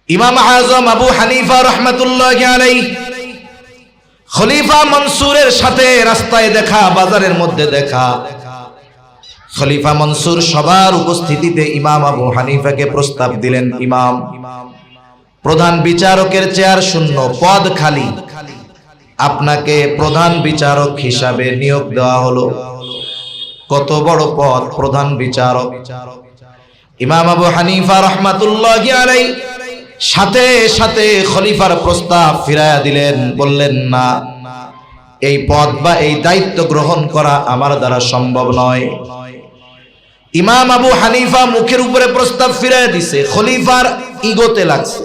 ইমাম আযম আবু হানিফা রাহমাতুল্লাহি আলাইহি খলিফা মনসুরের সাথে রাস্তায় দেখা, বাজারের মধ্যে দেখা। খলিফা মনসুর সবার উপস্থিতিতে ইমাম আবু হানিফাকে প্রস্তাব দিলেন, ইমাম, প্রধান বিচারকের চেয়ার শূন্য, পদ খালি, আপনাকে প্রধান বিচারক হিসাবে নিয়োগ দেওয়া হলো। কত বড় পদ, প্রধান বিচারক। ইমাম আবু হানিফা রাহমাতুল্লাহি আলাইহি সাথে সাথে খলিফার প্রস্তাব ফিরাইয়া দিলেন, বললেন, না, এই পদ বা এই দায়িত্ব গ্রহণ করা আমার দ্বারা সম্ভব নয়। ইমাম আবু হানিফা মুখের উপরে প্রস্তাব ফিরাইয়া দিছে, খলিফার ইগোতে লাগছে,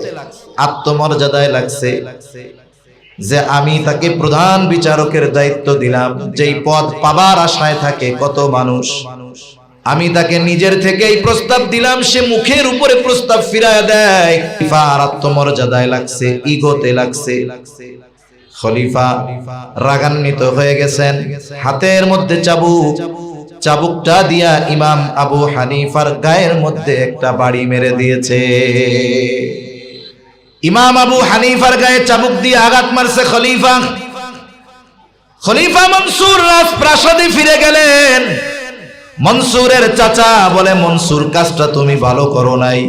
আত্মমর্যাদায় লাগছে যে আমি তাকে প্রধান বিচারকের দায়িত্ব দিলাম, যেই পদ পাবার আশায় থাকে কত মানুষ, আমি তাকে নিজের থেকেই প্রস্তাব দিলাম, সে মুখের উপরে প্রস্তাব ফিরাইয়া দেয়। খলিফার আত্মমর্যাদায় লাগছে, ইগোতে লাগছে। খলিফা রাগান্বিত হয়ে গেছেন, হাতের মধ্যে চাবুক, চাবুকটা দিয়া ইমাম আবু হানিফার গায়ের মধ্যে একটা বাড়ি মেরে দিয়েছে। ইমাম আবু হানিফার গায়ে চাবুক দিয়ে আঘাত মারছে খলিফা। খলিফা মনসুর রাজপ্রাসাদে ফিরে গেলেন। মনসুরের চাচা বলে, মনসুর, কাজটা তুমি ভালো করো নাই,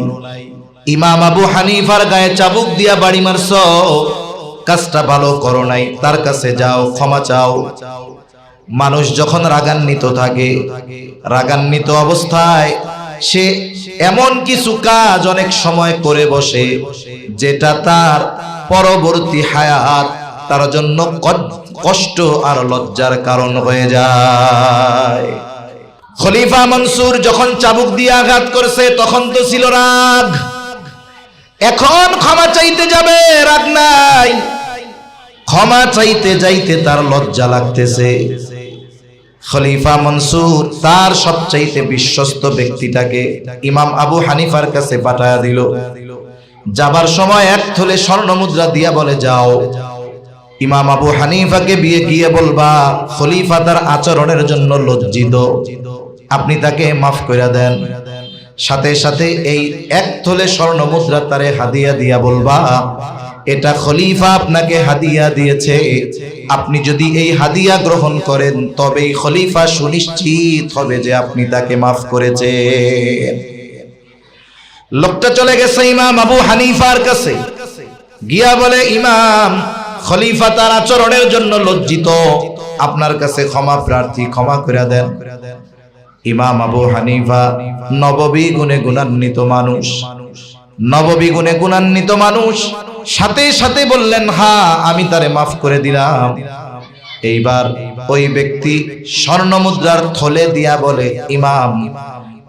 ইমাম আবু হানিফার গায়ে চাবুক দিয়া বাড়ি মারছো, কাজটা ভালো করো নাই, তার কাছে যাও, ক্ষমা চাও। মানুষ যখন রাগান্বিত থাকে, রাগান্বিত অবস্থায় সে এমন কিছু কাজ অনেক সময় করে বসে যেটা তার পরবর্তী হায়াত তার জন্য কষ্ট আর লজ্জার কারণ হয়ে যায়। খলিফা মনসুর যখন চাবুক দিয়ে আঘাত করছে তখন তো ছিল রাগ, এখন ক্ষমা চাইতে যাবে, রাগ নাই, ক্ষমা চাইতে যাইতে তার লজ্জা লাগতেছে। খলিফা মনসুর তার সবচাইতে বিশ্বস্ত ব্যক্তিটাকে ইমাম আবু হানিফার কাছে পাঠায়া দিল। যাবার সময় এক থলে স্বর্ণ মুদ্রা দিয়া বলে, যাও, ইমাম আবু হানিফাকে গিয়ে বলবা খলিফা তার আচরণের জন্য লজ্জিত, আপনি তাকে মাফ করে দেন। সাথে সাথে এই এক থলে স্বর্ণ মুদ্রা তারে হাদিয়া দিয়া বলবা, এটা খলিফা আপনাকে হাদিয়া দিয়েছে, আপনি যদি এই হাদিয়া গ্রহণ করেন তবেই খলিফা সুনিশ্চিত হবে যে আপনি তাকে মাফ করেছেন। লোকটা চলে গেছে ইমাম আবু হানিফার কাছে, গিয়া বলে, ইমাম, খলিফা তার আচরণের জন্য লজ্জিত, আপনার কাছে ক্ষমা প্রার্থী, ক্ষমা করে দেন। ইমাম আবু হানিফা নববী গুণে গুণান্বিত মানুষ, নববী গুণে গুণান্বিত মানুষ, সাথে সাথে বললেন, হ্যাঁ, আমি তারে মাফ করে দিলাম। এইবার ওই ব্যক্তি স্বর্ণ মুদ্রার থলে দিয়া বলে, ইমাম,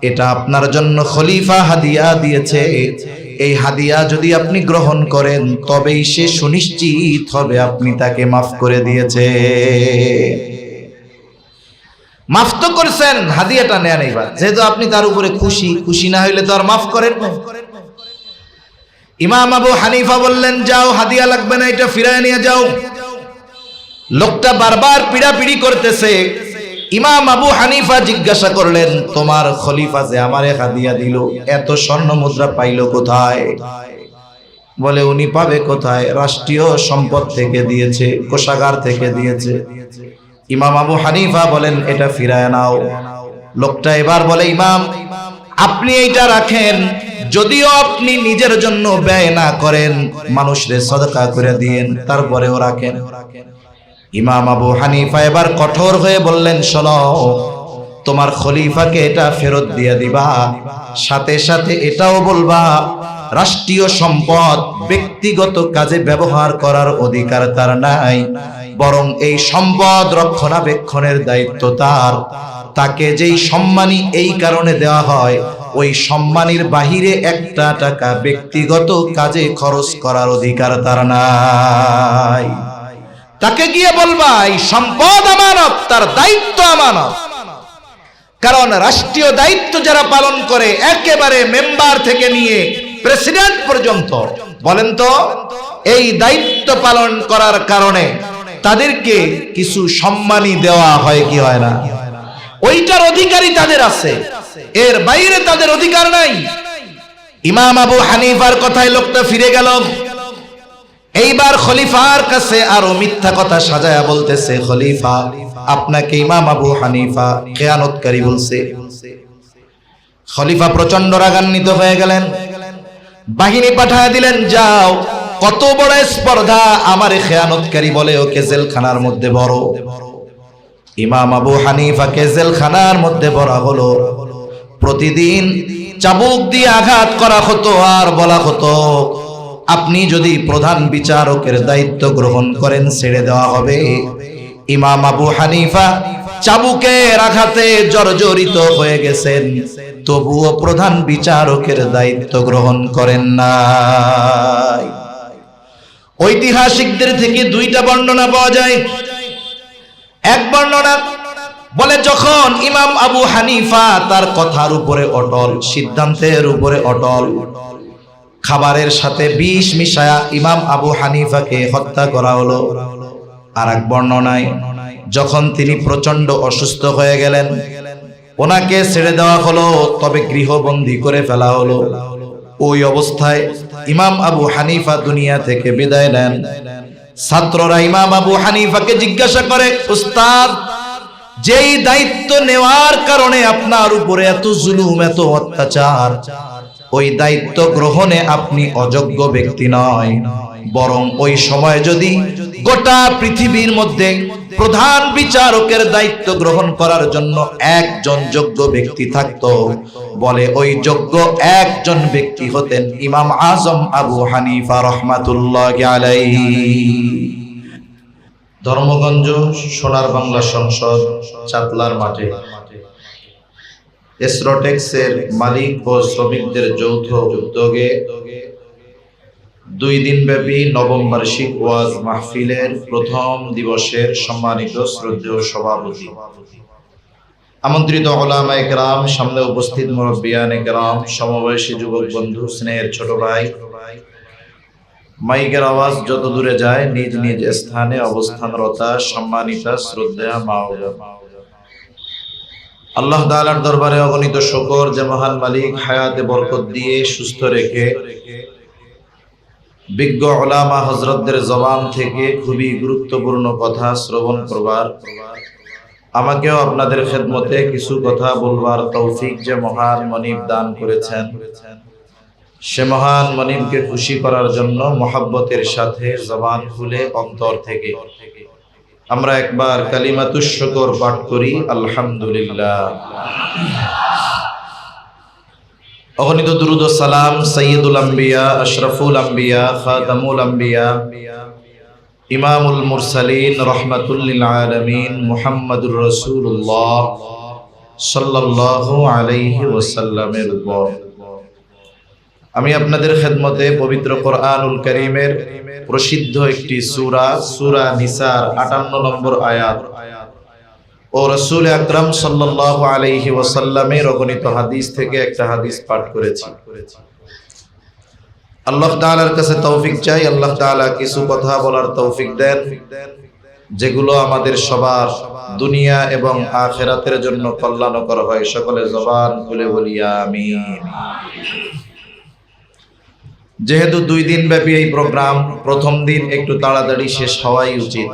এটা আপনার জন্য খলিফা হাদিয়া দিয়েছে, এই হাদিয়া যদি আপনি গ্রহণ করেন তবেই সে সুনিশ্চিত হবে আপনি তাকে মাফ করে দিয়েছে। মাফ তো করছেন, হাদিয়াটা নেন এইবার, যেহেতু আপনি তার উপরে খুশি, খুশি না হইলে তো আর মাফ করেন না। ইমাম আবু হানিফা বললেন, যাও, হাদিয়া লাগবে না, এটা ফিরায় নিয়ে যাও। লোকটা বারবার পিড়াপিড়ি করতেছে। ইমাম আবু হানিফা জিজ্ঞাসা করলেন, তোমার খলিফা যে আমারে হাদিয়া দিল, এত স্বর্ণ মুদ্রা পাইল কোথায়? বলে, উনি পাবে কোথায়, রাষ্ট্রীয় সম্পদ থেকে দিয়েছে, কোষাগার থেকে দিয়েছে। ইমাম আবু হানিফা বলেন, এটা ফিরায় নাও। লোকটা এবার বলে, ইমাম, আপনি এইটা রাখেন, যদিও আপনি নিজের জন্য ব্যয় না করেন, মানুষরে সদকা করে দিয়েন, তারপরেও রাখেন। ইমাম আবু হানিফা এবার কঠোর হয়ে বললেন, শোনো, তোমার খলিফাকে এটা ফেরত দিয়ে দিবা, সাথে সাথে এটাও বলবা রাষ্ট্রীয় সম্পদ ব্যক্তিগত কাজে ব্যবহার করার অধিকার তার নাই, বরং এই সম্পদ রক্ষণাবেক্ষণের দায়িত্ব তার। তাকে যেই সম্মানী এই কারণে দেওয়া হয়, ওই সম্মানীর বাহিরে একটা টাকা ব্যক্তিগত কাজে খরচ করার অধিকার তার নাই। তাকে গিয়ে বলবা এই সম্পদ আমানত, তার দায়িত্ব আমানত। কারণ রাষ্ট্রীয় দায়িত্ব যারা পালন করে, একেবারে মেম্বার থেকে নিয়ে প্রেসিডেন্ট পর্যন্ত, বলেন তো, এই দায়িত্ব পালন করার কারণে তাদেরকে কিছু সম্মানী দেওয়া হয় কি হয় না? ওইটার অধিকারই তাদের আছে, এর বাইরে তাদের অধিকার নাই। ইমাম আবু হানিফার কথায় লোকটা ফিরে গেল। এইবার খলিফার কাছে আরো মিথ্যা কথা সাজায়া বলতেছে, খলিফা আপনাকে ইমাম আবু হানিফা খেয়ানতকারী বলছে। খলিফা প্রচন্ড রাগান্বিত হয়ে গেলেন, বাহিনী পাঠায় দিলেন, যাও, কত বড় স্পর্ধা, আমারে খেয়ানতকারী বলে, ওকে জেলখানার মধ্যে বড়। ইমাম আবু হানিফাকে জেলখানার মধ্যে ভরা হলো। প্রতিদিন চাবুক দিয়ে আঘাত করা হতো আর বলা হতো, আপনি যদি প্রধান বিচারকের দায়িত্ব গ্রহণ করেন ছেড়ে দেওয়া হবে। ইমাম আবু হানিফা চাবুকের আঘাতে জর্জরিত হয়ে গেছেন, তবুও প্রধান বিচারকের দায়িত্ব গ্রহণ করেন নাই। ঐতিহাসিকদের থেকে দুইটা বর্ণনা পাওয়া যায়। এক বর্ণনা বলে, যখন ইমাম আবু হানিফা তার কথার উপরে অটল, সিদ্ধান্তের উপরে অটল, খাবারের সাথে বিষ মিশায়া ইমাম আবু হানিফাকে হত্যা করা হলো। আর এক বর্ণনায়, যখন তিনি প্রচন্ড অসুস্থ হয়ে গেলেন, ওনাকে ছেড়ে দেওয়া হলো, তবে গৃহবন্দী করে ফেলা হলো। ওই অবস্থায় ইমাম আবু হানিফা দুনিয়া থেকে বিদায় নেন। ছাত্ররা ইমাম আবু হানিফাকে জিজ্ঞাসা করে, উস্তাদ, যেই দায়িত্ব নেওয়ার কারণে আপনার উপরে এত জুলুম, এত অত্যাচার, ওই দায়িত্ব গ্রহণে আপনি অযোগ্য ব্যক্তি নয়, বরং ওই সময় যদি গোটা পৃথিবীর মধ্যে প্রধান বিচারকের দায়িত্ব গ্রহণ করার জন্য একজন যোগ্য ব্যক্তি থাকতো, বলে ওই যোগ্য একজন ব্যক্তি হতেন ইমাম আজম আবু হানিফা রাহমাতুল্লাহি আলাইহি। ধর্মগঞ্জ সোনার বাংলা সংসদ চাতলার মাঠে এসরোটেক্সের মালিক ও শ্রমিকদের যৌথ উদ্যোগে 2 দিনব্যাপী নবম বার্ষিক ওয়াজ মাহফিলের প্রথম দিবসের সম্মানিত শ্রদ্ধেয় সভাপতি, আমন্ত্রিত উলামায়ে কেরাম, সামনে উপস্থিত মুরব্বিয়ানে কেরাম, সমবয়সী যুবক বন্ধু, স্নেহের ছোট ভাই, মাইকের আওয়াজ যত দূরে যায় নিজ নিজ স্থানে অবস্থানরতা সম্মানিতা শ্রদ্ধেয়া মা ও বোন, আল্লাহ তাআলার দরবারে অগণিত শুকর যে মহান মালিক হায়াতে বরকত দিয়ে সুস্থ রেখে বিজ্ঞ উলামা হযরতদের জবান থেকে খুবই গুরুত্বপূর্ণ কথা শ্রবণ করবার, আমাকেও আপনাদের খেদমতে কিছু কথা বলবার তৌফিক যে মহান মনিব দান করেছেন, সে মহান মনিবকে খুশি করার জন্য মহব্বতের সাথে জবান খুলে অন্তর থেকে আমরা একবার কালিমাতুশ শুকর পাঠ করি, আলহামদুলিল্লাহ। অগণিত দুরূদ ও সালাম সাইয়্যিদুল আম্বিয়া, আশরাফুল আম্বিয়া, খাতামুল আম্বিয়া, ইমামুল মুরসালিন, রাহমাতুল লিল আলামিন, মুহাম্মাদুর রাসূলুল্লাহ সাল্লাল্লাহু আলাইহি ওয়াসাল্লামের উপর। আমি আপনাদের খেদমতে পবিত্র কোরআনুল কারীমের প্রসিদ্ধ একটি সূরা, সূরা নিসার 58 নম্বর আয়াত ও রাসূল আকরাম সাল্লাল্লাহু আলাইহি ওয়াসাল্লামের অগণিত হাদিস থেকে একটা হাদিস পাঠ করেছি। আল্লাহ তাআলার কাছে তৌফিক চাই, আল্লাহ তাআলা কিছু কথা বলার তৌফিক দেন যেগুলো আমাদের সবার দুনিয়া এবং আখিরাতের জন্য কল্যাণকর হয়। সকলে জবান খুলে বলি আমিন। যেহেতু 2 দিন ব্যাপী এই প্রোগ্রাম, প্রথম দিন একটু তাড়াতাড়ি শেষ হওয়াই উচিত,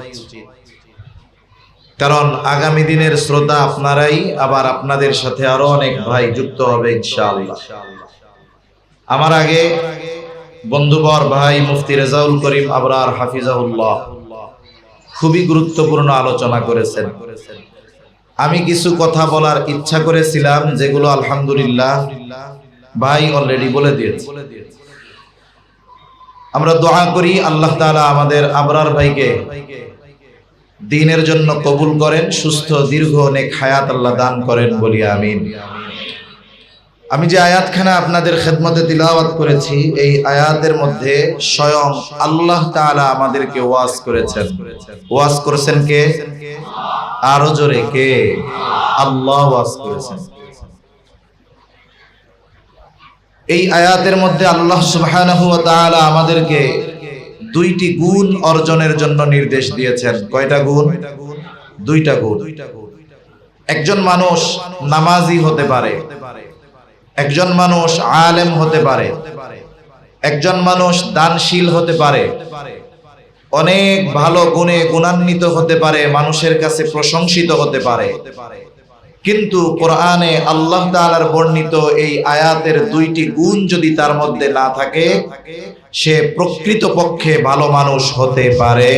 কারণ আগামী দিনের শ্রোতা আপনারাই, আবার আপনাদের সাথে আরো অনেক ভাই যুক্ত হবে ইনশাআল্লাহ। আমার আগে বন্ধুবর ভাই মুফতি রেজাউল করিম আবরার হাফিজাহুল্লাহ খুবই গুরুত্বপূর্ণ আলোচনা করেছেন। আমি কিছু কথা বলার ইচ্ছা করেছিলাম, যেগুলো আলহামদুলিল্লাহ ভাই অলরেডি বলে দিয়েছে। আমরা দোয়া করি আল্লাহ তাআলা আমাদের আবরার ভাইকে দ্বীনের জন্য কবুল করেন, সুস্থ দীর্ঘ নেক হায়াত আল্লাহ দান করেন, বলি আমিন। আমি যে আয়াতখানা আপনাদের খেদমতে তিলাওয়াত করেছি, এই আয়াতের মধ্যে স্বয়ং আল্লাহ তাআলা আমাদেরকে ওয়াজ করেছেন। ওয়াজ করেছেন কে? আরো জোরে কে? আল্লাহ ওয়াজ করেছেন। এই আয়াতের মধ্যে আল্লাহ সুবহানাহু ওয়া তাআলা আমাদেরকে 2টি গুণ অর্জনের জন্য নির্দেশ দিয়েছেন। কয়টা গুণ? 2টা গুণ। একজন মানুষ নামাজি হতে পারে, একজন মানুষ আলেম হতে পারে, একজন মানুষ দানশীল হতে পারে, অনেক ভালো গুণে গুণান্বিত হতে পারে, মানুষের কাছে প্রশংসিত হতে পারে, কিন্তু কোরআনে আল্লাহ তাআলার বর্ণিত এই আয়াতের দুইটি গুণ যদি তার মধ্যে না থাকে, সে প্রকৃতপক্ষে ভালো মানুষ হতে পারে।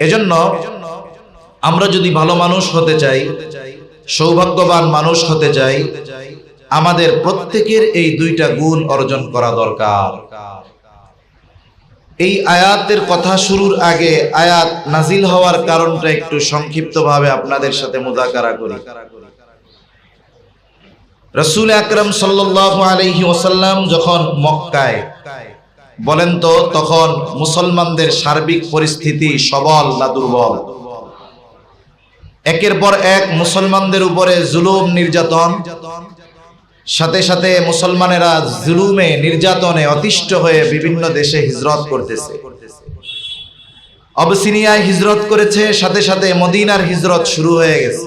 এজন্য আমরা যদি ভালো মানুষ হতে চাই, সৌভাগ্যবান মানুষ হতে চাই, আমাদের প্রত্যেকের এই দুইটা গুণ অর্জন করা দরকার। এই আয়াতের কথা শুরুর আগে আয়াত নাজিল হওয়ার কারণটা একটু সংক্ষিপ্তভাবে আপনাদের সাথে মুযাকারা করি। রাসূল আকরাম সাল্লাল্লাহু আলাইহি ওয়াসাল্লাম যখন মক্কায়, বলেন তো তখন মুসলমানদের সার্বিক পরিস্থিতি সবল না দুর্বল? একের পর এক মুসলমানদের উপরে জুলুম নির্যাতন, সাথে সাথে মুসলমানেরা জুলুমে নির্যাতনে অতিষ্ঠ হয়ে বিভিন্ন দেশে হিজরত করতেছে। আবিসিনিয়ায় হিজরত করেছে, সাথে সাথে মদিনার হিজরত শুরু হয়ে গেছে।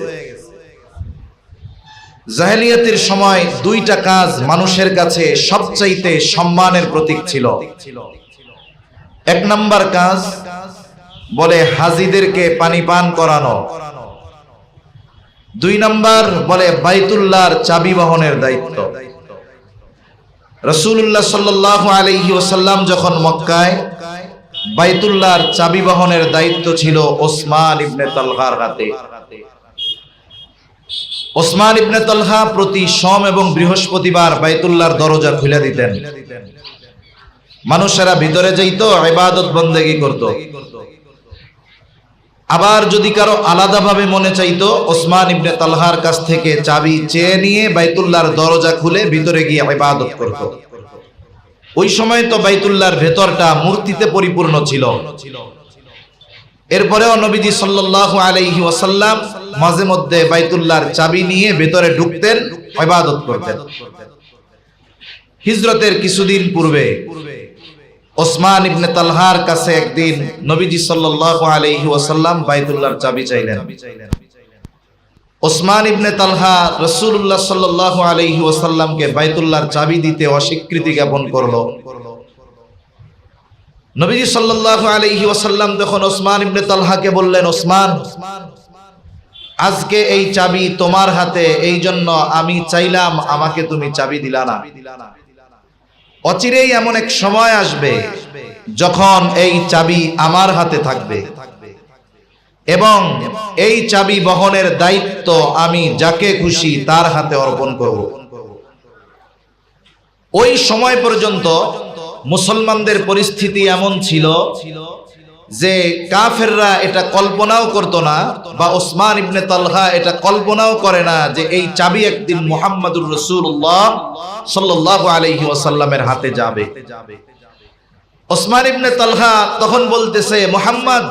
জাহেলিয়াতের সময় দুইটা কাজ মানুষের কাছে সবচাইতে সম্মানের প্রতীক ছিল। এক নাম্বার কাজ বলে হাজীদেরকে পানি পান করানো, দুই নাম্বার বলে বাইতুল্লাহর চাবি বহনের দায়িত্ব। রাসূলুল্লাহ সাল্লাল্লাহু আলাইহি ওয়াসাল্লাম যখন মক্কায়, বাইতুল্লাহর চাবি বহনের দায়িত্ব ছিল ওসমান ইবনে তালহার হাতে। ওসমান ইবনে তালহা প্রতি সোম এবং বৃহস্পতিবার বাইতুল্লাহর দরজা খুলে দিতেন। মানুষেরা ভিতরে যাইতো, ইবাদত বন্দেগী করত। আবার যদি কারো আলাদাভাবে মনে চাইতো, ওসমান ইবনে তালহার কাছ থেকে চাবি চেয়ে নিয়ে বাইতুল্লাহর দরজা খুলে ভিতরে গিয়ে ইবাদত করত। ওই সময় তো বাইতুল্লাহর ভেতরটা মূর্তিতে পরিপূর্ণ ছিল। এরপরেও নবীজি সাল্লাল্লাহু আলাইহি ওয়াসাল্লাম মাঝে মধ্যে বাইতুল্লাহর চাবি নিয়ে ভেতরে ঢুকতেন, ইবাদত করতেন। হিজরতের কিছুদিন পূর্বে ওসমান ইবনে তালহার কাছে একদিন নবীজি সাল্লাল্লাহু আলাইহি ওয়াসাল্লাম বাইতুল্লাহর চাবি চাইলেন। ওসমান ইবনে তালহা রাসূলুল্লাহ সাল্লাল্লাহু আলাইহি ওয়াসাল্লামকে বাইতুল্লাহর চাবি দিতে অস্বীকৃতি জ্ঞাপন করলো। নবীজি সাল্লাল্লাহু আলাইহি ওয়াসাল্লাম তখন ওসমান ইবনে তালহাকে বললেন, ওসমান, আজকে এই চাবি তোমার হাতে, এই জন্য আমি চাইলাম, আমাকে তুমি চাবি দিলা না। অচিরেই এমন এক সময় আসবে যখন এই চাবি আমার হাতে থাকবে এবং এই চাবি বহনের দায়িত্ব আমি যাকে খুশি তার হাতে অর্পণ করব। ওই সময় পর্যন্ত মুসলমানদের পরিস্থিতি এমন ছিল যে কাফেররা এটা কল্পনাও করত না, বা ওসমান ইবনে তালহা এটা কল্পনাও করে না যে এই চাবি একদিন মুহাম্মাদুর রাসূলুল্লাহ সাল্লাল্লাহু আলাইহি ওয়াসাল্লামের হাতে যাবে। ওসমান ইবনে তালহা তখন বলতেছে, মুহাম্মদ,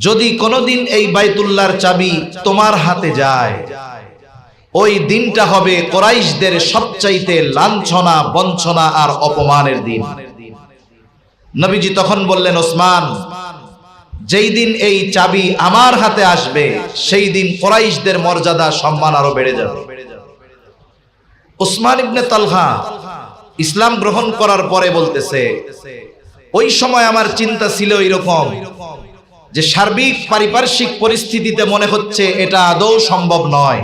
যদি কোনোদিন এই বাইতুল্লাহর চাবি তোমার হাতে যায়, ওই দিনটা হবে কুরাইশদের সবচাইতে লাঞ্ছনা, বঞ্চনা আর অপমানের দিন। নবীজি তখন বললেন, ওসমান, যেই দিন এই চাবি আমার হাতে আসবে সেই দিন কুরাইশদের মর্যাদা, সম্মান আরো বেড়ে যাবে। ওসমান ইবনে তালহা ইসলাম গ্রহণ করার পরে বলতেছে, ওই সময় আমার চিন্তা ছিল এরকম যে সার্বিক পারিপার্শ্বিক পরিস্থিতিতে মনে হচ্ছে এটা আদৌ সম্ভব নয়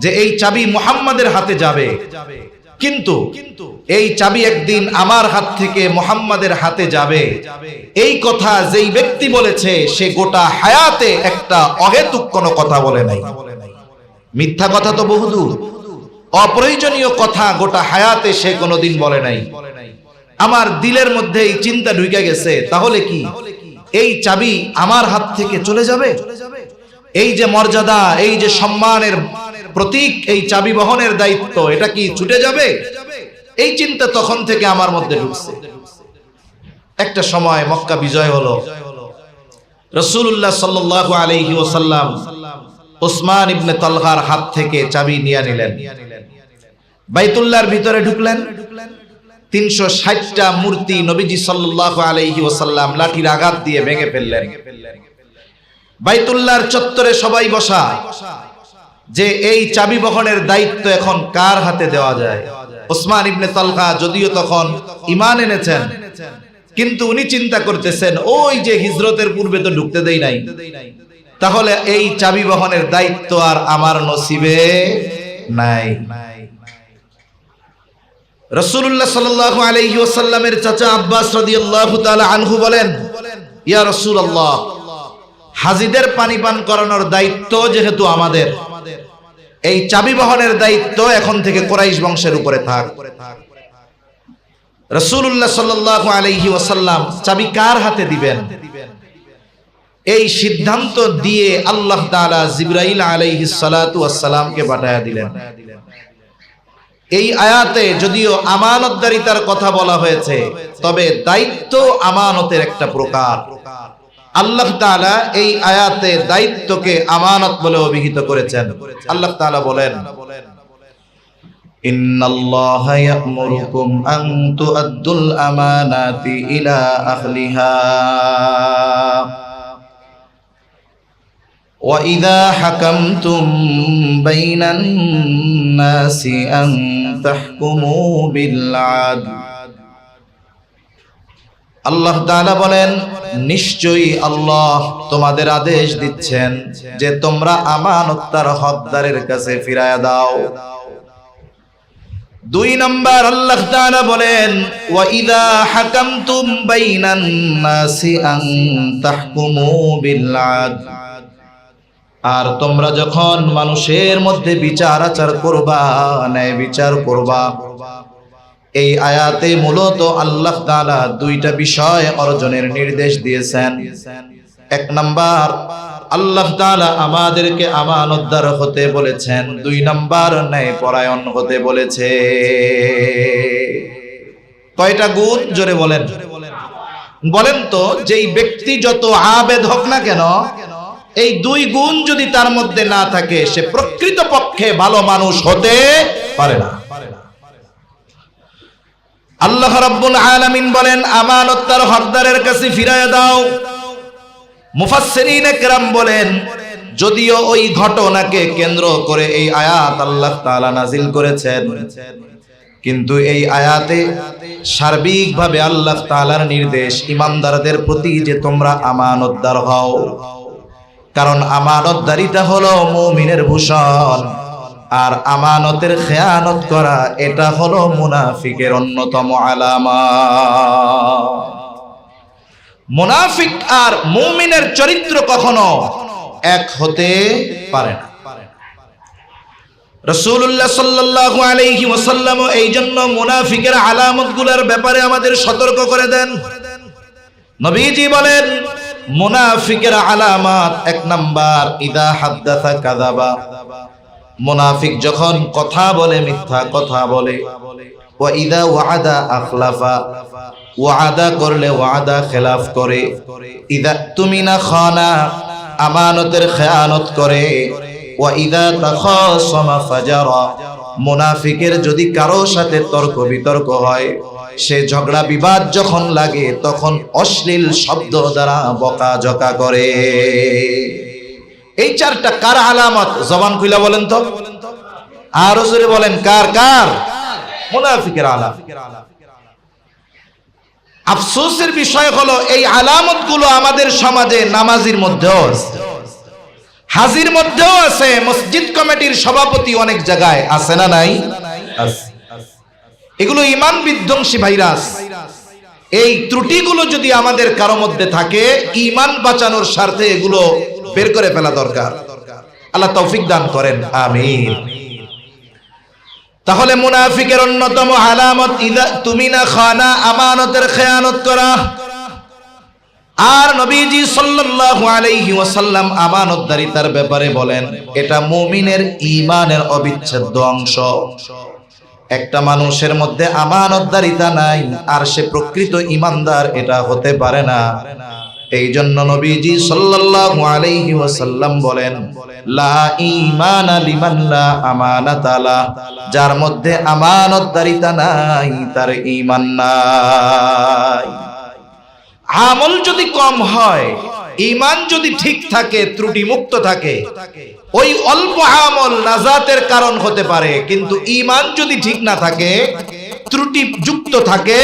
যে এই চাবি মুহাম্মাদের হাতে যাবে, কিন্তু এই চাবি একদিন আমার হাত থেকে মুহাম্মাদের হাতে যাবে, এই কথা যেই ব্যক্তি বলেছে সে গোটা হায়াতে একটা অহেতুক কোনো কথা বলে নাই। মিথ্যা কথা তো বহুদূর, অপ্রয়োজনীয় কথা গোটা হায়াতে সে কোনোদিন বলে নাই। আমার দিলের মধ্যে এই চিন্তা ঢুকে গেছে, তাহলে কি এই চাবি আমার হাত থেকে চলে যাবে? এই যে মর্যাদা, এই যে সম্মানের প্রতীক, এই চাবি বহনের দায়িত্ব, এটা কি ছুটে যাবে? এই চিন্তা তখন থেকে আমার মধ্যে ঢুকছে। একটা সময় মক্কা বিজয় হলো, রাসূলুল্লাহ সাল্লাল্লাহু আলাইহি ওয়াসাল্লাম ওসমান ইবনে তালহার হাত থেকে চাবি নিয়ে নিলেন, বাইতুল্লাহর ভিতরে ঢুকলেন। 360টা মূর্তি নবীজি সাল্লাল্লাহু আলাইহি ওয়াসাল্লাম লাঠির আঘাত দিয়ে ভেঙে ফেললেন। বাইতুল্লাহর চত্বরে সবাই বসা, যে এই চাবি বহনের দায়িত্ব এখন কার হাতে দেওয়া যায়। ওসমান ইবনে তালহা যদিও তখন ঈমান এনেছেন, কিন্তু উনি চিন্তা করতেছেন ওই যে হিজরতের পূর্বে তো ঢুকতে দেই নাই, তাহলে এই চাবি বহনের দায়িত্ব আর আমার নসিবে নাই। রাসূলুল্লাহ সাল্লাল্লাহু আলাইহি ওয়াসাল্লামের চাচা আব্বাস রাদিয়াল্লাহু তাআলা আনহু বলেন, ইয়া রাসূলুল্লাহ, হাজীদের পানি পান করানোর দায়িত্ব যেহেতু আমাদের, এই চাবি বহনের দায়িত্ব এখন থেকে কুরাইশ বংশের উপরে থাক। রাসূলুল্লাহ সাল্লাল্লাহু আলাইহি ওয়াসাল্লাম চাবি কার হাতে দিবেন, এই সিদ্ধান্ত দিয়ে আল্লাহ তাআলা জিবরাইল আলাইহিস সালাতু ওয়াস সালামকে পাঠায়া দিলেন। এই আয়াতে যদিও আমানতদারিতার কথা বলা হয়েছে, তবে দায়িত্ব আমানতের একটা প্রকার। আল্লাহ তাআলা এই আয়াতে দায়িত্বকে আমানত বলে অভিহিত করেছেন। আল্লাহ তাআলা বলেন, ইন্নাল্লাহা ইয়া'মুরুকুম আন তু'আদ্দুল আমানাতি ইলা আহলিহা ওয়া ইযা হাকামতুম বাইনান নাসি আন তাহকুমু বিল আদল। আল্লাহ তাআলা বলেন, নিশ্চয়ই আল্লাহ তোমাদের আদেশ দিচ্ছেন যে তোমরা আমানত তার হকদারের কাছে ফিরায়া দাও। 2 নাম্বার আল্লাহ তাআলা বলেন, ওয়া ইযা হাকামতুম বাইনান নাসি আন তাহকুমু বিল আদল। আর তোমরা যখন মানুষের মধ্যে বিচার আচার করবা, ন্যায় বিচার করবা। এই আয়াতে মূলত আল্লাহ তাআলা 2টা বিষয় অর্জনের নির্দেশ দিয়েছেন। 1 নাম্বার, আল্লাহ তাআলা আমাদেরকে আমানতদার হতে বলেছেন। 2 নাম্বার, ন্যায়পরায়ণ হতে বলেছে। কয়টা গুণ জোরে বলেন? বলেন তো, যেই ব্যক্তি যত আবেদ হোক না কেন, এই 2 গুণ যদি তার মধ্যে না থাকে, সে প্রকৃতপক্ষে ভালো মানুষ হতে পারে না। আল্লাহ রাব্বুল আলামিন বলেন, আমানত তার হকদারের কাছে ফিরায়া দাও। মুফাসসিরিনে কেরাম বলেন, যদিও ওই ঘটনাকে কেন্দ্র করে এই আয়াত আল্লাহ তাআলা নাজিল করেছেন, কিন্তু এই আয়াতে সার্বিকভাবে আল্লাহ তাআলার নির্দেশ ঈমানদারদের প্রতি যে তোমরা আমানতদার হও। কারণ আমানতদারিতা হলো মুমিনের ভূষণ, আর আমানতের খেয়ানত করা এটা হলো মুনাফিকের অন্যতম আলামত। মুনাফিক আর মুমিনের চরিত্র কখনো এক হতে পারে না। রাসূলুল্লাহ সাল্লাল্লাহু আলাইহি ওয়াসাল্লাম এই জন্য মুনাফিকের আলামতগুলোর ব্যাপারে আমাদের সতর্ক করে দেন। নবীজি বলেন, মুনাফিকের আলামত 1 নাম্বার, ইদা হাদ্দাসা কাযাবা। মুনাফিক যখন কথা বলে মিথ্যা কথা বলে। ওয়া ইদা ওয়াদা আখলাফা, ওয়াদা করলে ওয়াদা খেলাফ করে। ইদা তুমিনা খানা, আমানতের খেয়ানত করে। ওয়া ইদা তাখাসামা ফাজারা, মুনাফিকের যদি কারো সাথে তর্ক বিতর্ক হয়, সে ঝগড়া বিবাদ যখন লাগে, তখন অশ্লীল শব্দ দ্বারা বকাঝকা করে। এই 4টা কার আলামত? জবান খুলে বলেন তো, আরো জোরে বলেন, কার কার? মুনাফিকের আলামত। আফসোসের বিষয় হলো এই আলামতগুলো আমাদের সমাজে নামাজির মধ্যেও আছে, হাজির মধ্যেও আছে, মসজিদ কমিটির সভাপতি অনেক জায়গায় আছে না নাই? আছে। এগুলো ঈমান বিধ্বংসী ভাইরাস। এই ত্রুটিগুলো যদি আমাদের কারো মধ্যে থাকে, ঈমান বাঁচানোর স্বার্থে এগুলো বের করে ফেলা দরকার। আল্লাহ তৌফিক দান করেন, আমিন। তাহলে মুনাফিকের অন্যতম আলামত ইদা তুমিনা খানা, আমানতের খেয়ানত করা। আর নবীজি সাল্লাল্লাহু আলাইহি ওয়াসাল্লাম আমানতদারিতার ব্যাপারে বলেন, এটা মুমিনের ঈমানের অবিচ্ছেদ্য অংশ। একটা মানুষের মধ্যে আমানতদারিতা নাই আর সে প্রকৃত ঈমানদার এটা হতে পারে না। এই জন্য নবীজি সাল্লাল্লাহু আলাইহি ওয়াসাল্লাম বলেন, লা ঈমানা লিমান লা আমানাতা লা, যার মধ্যে আমানতদারিতা নাই তার ঈমান নাই। আমল যদি কম হয়, ঈমান যদি ঠিক থাকে, ত্রুটি মুক্ত থাকে, ওই অল্প আমল নাজাতের কারণ হতে পারে। কিন্তু ঈমান যদি ঠিক না থাকে, ত্রুটি যুক্ত থাকে,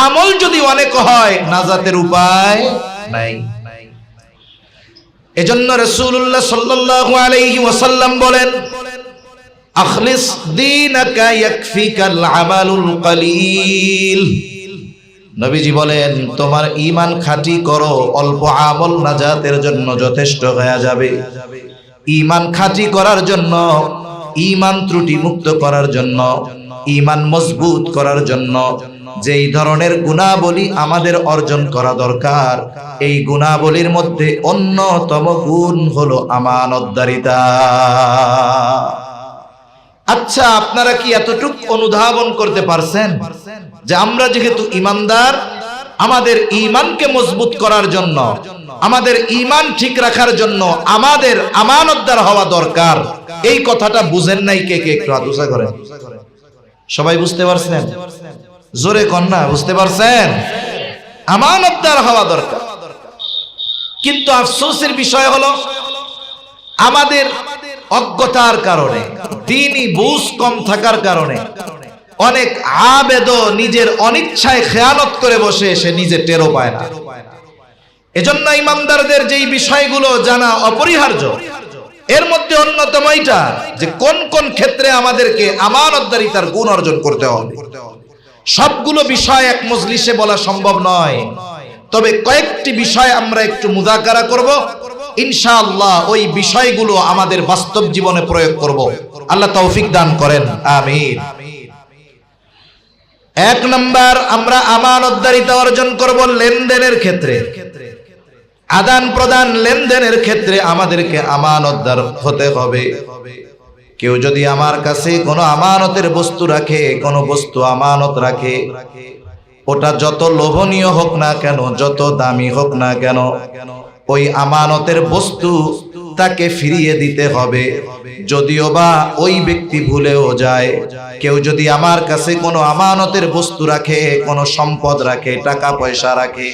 আমল যদি অনেক হয়, নাজাতের উপায় নাই। এজন্য রাসূলুল্লাহ সাল্লাল্লাহু আলাইহি ওয়াসাল্লাম বলেন, আখলিস দীনাকা ইয়াকফিকাল আমালুল কলিল। নবীজি বলেন, তোমার ঈমান খাঁটি করো, অল্প আমল নাজাতের জন্য যথেষ্ট হয়ে যাবে। ঈমান খাঁটি করার জন্য, ঈমান ত্রুটি মুক্ত করার জন্য, ঈমান মজবুত করার জন্য যেই ধরনের গুণাবলী আমাদের অর্জন করা দরকার, এই গুণাবলীর মধ্যে অন্যতম গুণ হলো আমানতদারিতা। আচ্ছা, আপনারা কি এতটুকু অনুধাবন করতে পারছেন যে আমরা যেহেতু ঈমানদার, আমাদের ঈমানকে মজবুত করার জন্য, আমাদের ঈমান ঠিক রাখার জন্য আমাদের আমানতদার হওয়া দরকার। এই কথাটা বুঝেন নাই কে কে? একটু হাত উঁচা করেন। সবাই বুঝতে পারছেন? জোরে কন্যা, বুঝতে পারছেন? আমানতদার হওয়া দরকার। কিন্তু আফসোসের বিষয় হলো, আমাদের অজ্ঞতার কারণে, দ্বীনি বুঝ কম থাকার কারণে অনেক আবেদ নিজের অনিচ্ছায় খেয়ানত করে বসে, সে নিজে টেরও পায় না। এজন্য ইমানদারদের যেই বিষয়গুলো জানা অপরিহার্য, এর মধ্যে অন্যতম এটা যে কোন কোন ক্ষেত্রে আমাদেরকে আমানতদারিতার গুণ অর্জন করতে হবে। সবগুলো বিষয় এক মজলিসে বলা সম্ভব নয়, তবে কয়েকটি বিষয় আমরা একটু মুযাকারা করব, ইনশাআল্লাহ ওই বিষয়গুলো আমাদের বাস্তব জীবনে প্রয়োগ করব। আল্লাহ তৌফিক দান করেন, আমিন। এক নাম্বার, আমরা আমানতদারিতা অর্জন করব লেনদেনের ক্ষেত্রে। আদান প্রদান লেনদেনের ক্ষেত্রে আমাদেরকে আমানতদার হতে হবে। কেউ যদি আমার কাছে কোনো আমানতের বস্তু রাখে, কোনো বস্তু আমানত রাখে, ওটা যত লোভনীয় হোক না কেন, যত দামি হোক না কেন, ওই আমানতের বস্তু তাকে ফিরিয়ে দিতে হবে। যদিও বা ওই ব্যক্তি ভুলেও যায়। কেউ যদি আমার কাছে কোনো আমানতের বস্তু রাখে, কোনো সম্পদ রাখে, টাকা পয়সা রাখে,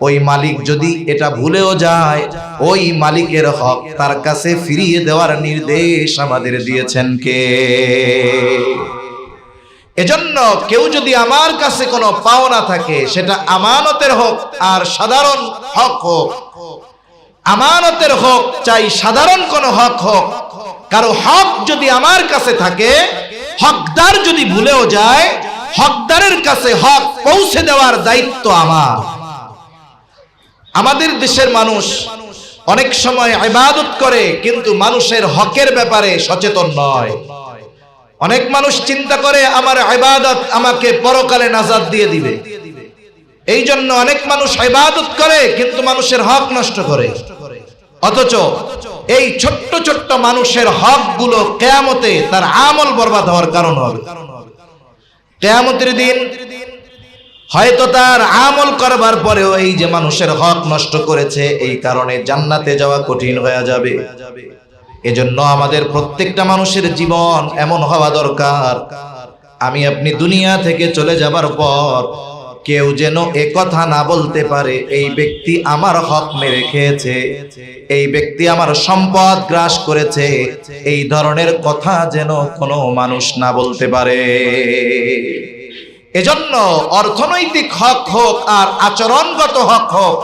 ওই মালিক যদি এটা ভুলেও যায়, ওই মালিকের হক তার কাছে ফিরিয়ে দেওয়ার নির্দেশ আমাদের দিয়েছেন কে? এজন্য কেউ যদি আমার কাছে কোনো পাওনা থাকে, সেটা আমানতের হোক আর সাধারণ হক হোক, আমানতের হোক চাই সাধারণ কোনো হক হোক, কারো হক যদি আমার কাছে থাকে, হকদার যদি ভুলেও যায়, হকদারের কাছে হক পৌঁছে দেওয়ার দায়িত্ব আমার। আমাদের দেশের মানুষ অনেক সময় ইবাদত করে, কিন্তু মানুষের হকের ব্যাপারে সচেতন নয়। অনেক মানুষ চিন্তা করে আমার ইবাদত আমাকে পরকালে নাজাত দিয়ে দিবে। এই জন্য অনেক মানুষ ইবাদত করে, কিন্তু মানুষের হক নষ্ট করে। অথচ এই ছোট্ট ছোট্ট মানুষের হকগুলো কিয়ামতে তার আমল বরবাদ হওয়ার কারণ হবে। কিয়ামতের দিন হয়তো তার আমল করবার পরেও এই যে মানুষের হক নষ্ট করেছে, এই কারণে জান্নাতে যাওয়া কঠিন হয়ে যাবে। এজন্য আমাদের প্রত্যেকটা মানুষের জীবন এমন হওয়া দরকার, আমি আপনি দুনিয়া থেকে চলে যাবার পর কেউ যেন একথা না বলতে পারে, এই ব্যক্তি আমার হক মেরে খেয়েছে, এই ব্যক্তি আমার সম্পদ গ্রাস করেছে, এই ধরনের কথা যেন কোনো মানুষ না বলতে পারে। এজন্য অর্থনৈতিক হক হোক আর আচরণগত হক হোক,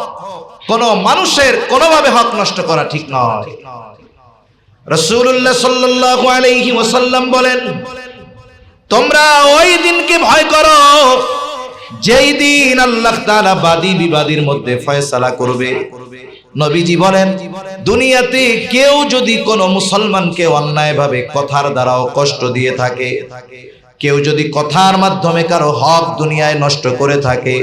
কোন মানুষের কোনোভাবে হক নষ্ট করা ঠিক নয়। রাসূলুল্লাহ সাল্লাল্লাহু আলাইহি ওয়াসাল্লাম বলেন, তোমরা ওই দিনকে ভয় করো যেই দিন আল্লাহ তাআলা বাদী বিবাদীর মধ্যে ফয়সালা করবে। নবীজি বলেন, দুনিয়াতে কেউ যদি কোনো মুসলমানকে অন্যায়ভাবে কথার দ্বারাও কষ্ট দিয়ে থাকে, কেউ যদি কথার মাধ্যমে কারো হক দুনিয়ায় নষ্ট করে থাকে,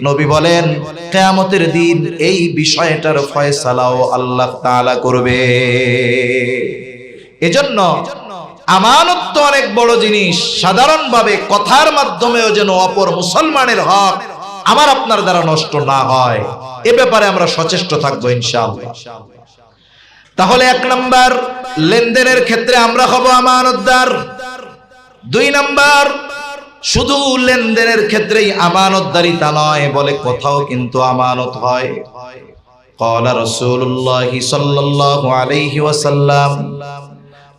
নবী বলেন কিয়ামতের দিন এই বিষয়টার ফয়সালাও আল্লাহ তাআলা করবে। এজন্য আমানত তো অনেক বড় জিনিস, সাধারণভাবে কথার মাধ্যমেও যেন অপর মুসলমানের হক আমার আপনার দ্বারা নষ্ট না হয়, এ ব্যাপারে আমরা সচেষ্ট থাকবো ইনশাআল্লাহ। তাহলে এক নাম্বার, লেনদেনের ক্ষেত্রে আমরা হব আমানতদার। দুই নাম্বার, শুধু লেনদেনের ক্ষেত্রেই আমানতদারিতা নয়, বলে কোথাও কিন্তু আমানত হয়। قال رسول الله صلى الله عليه وسلم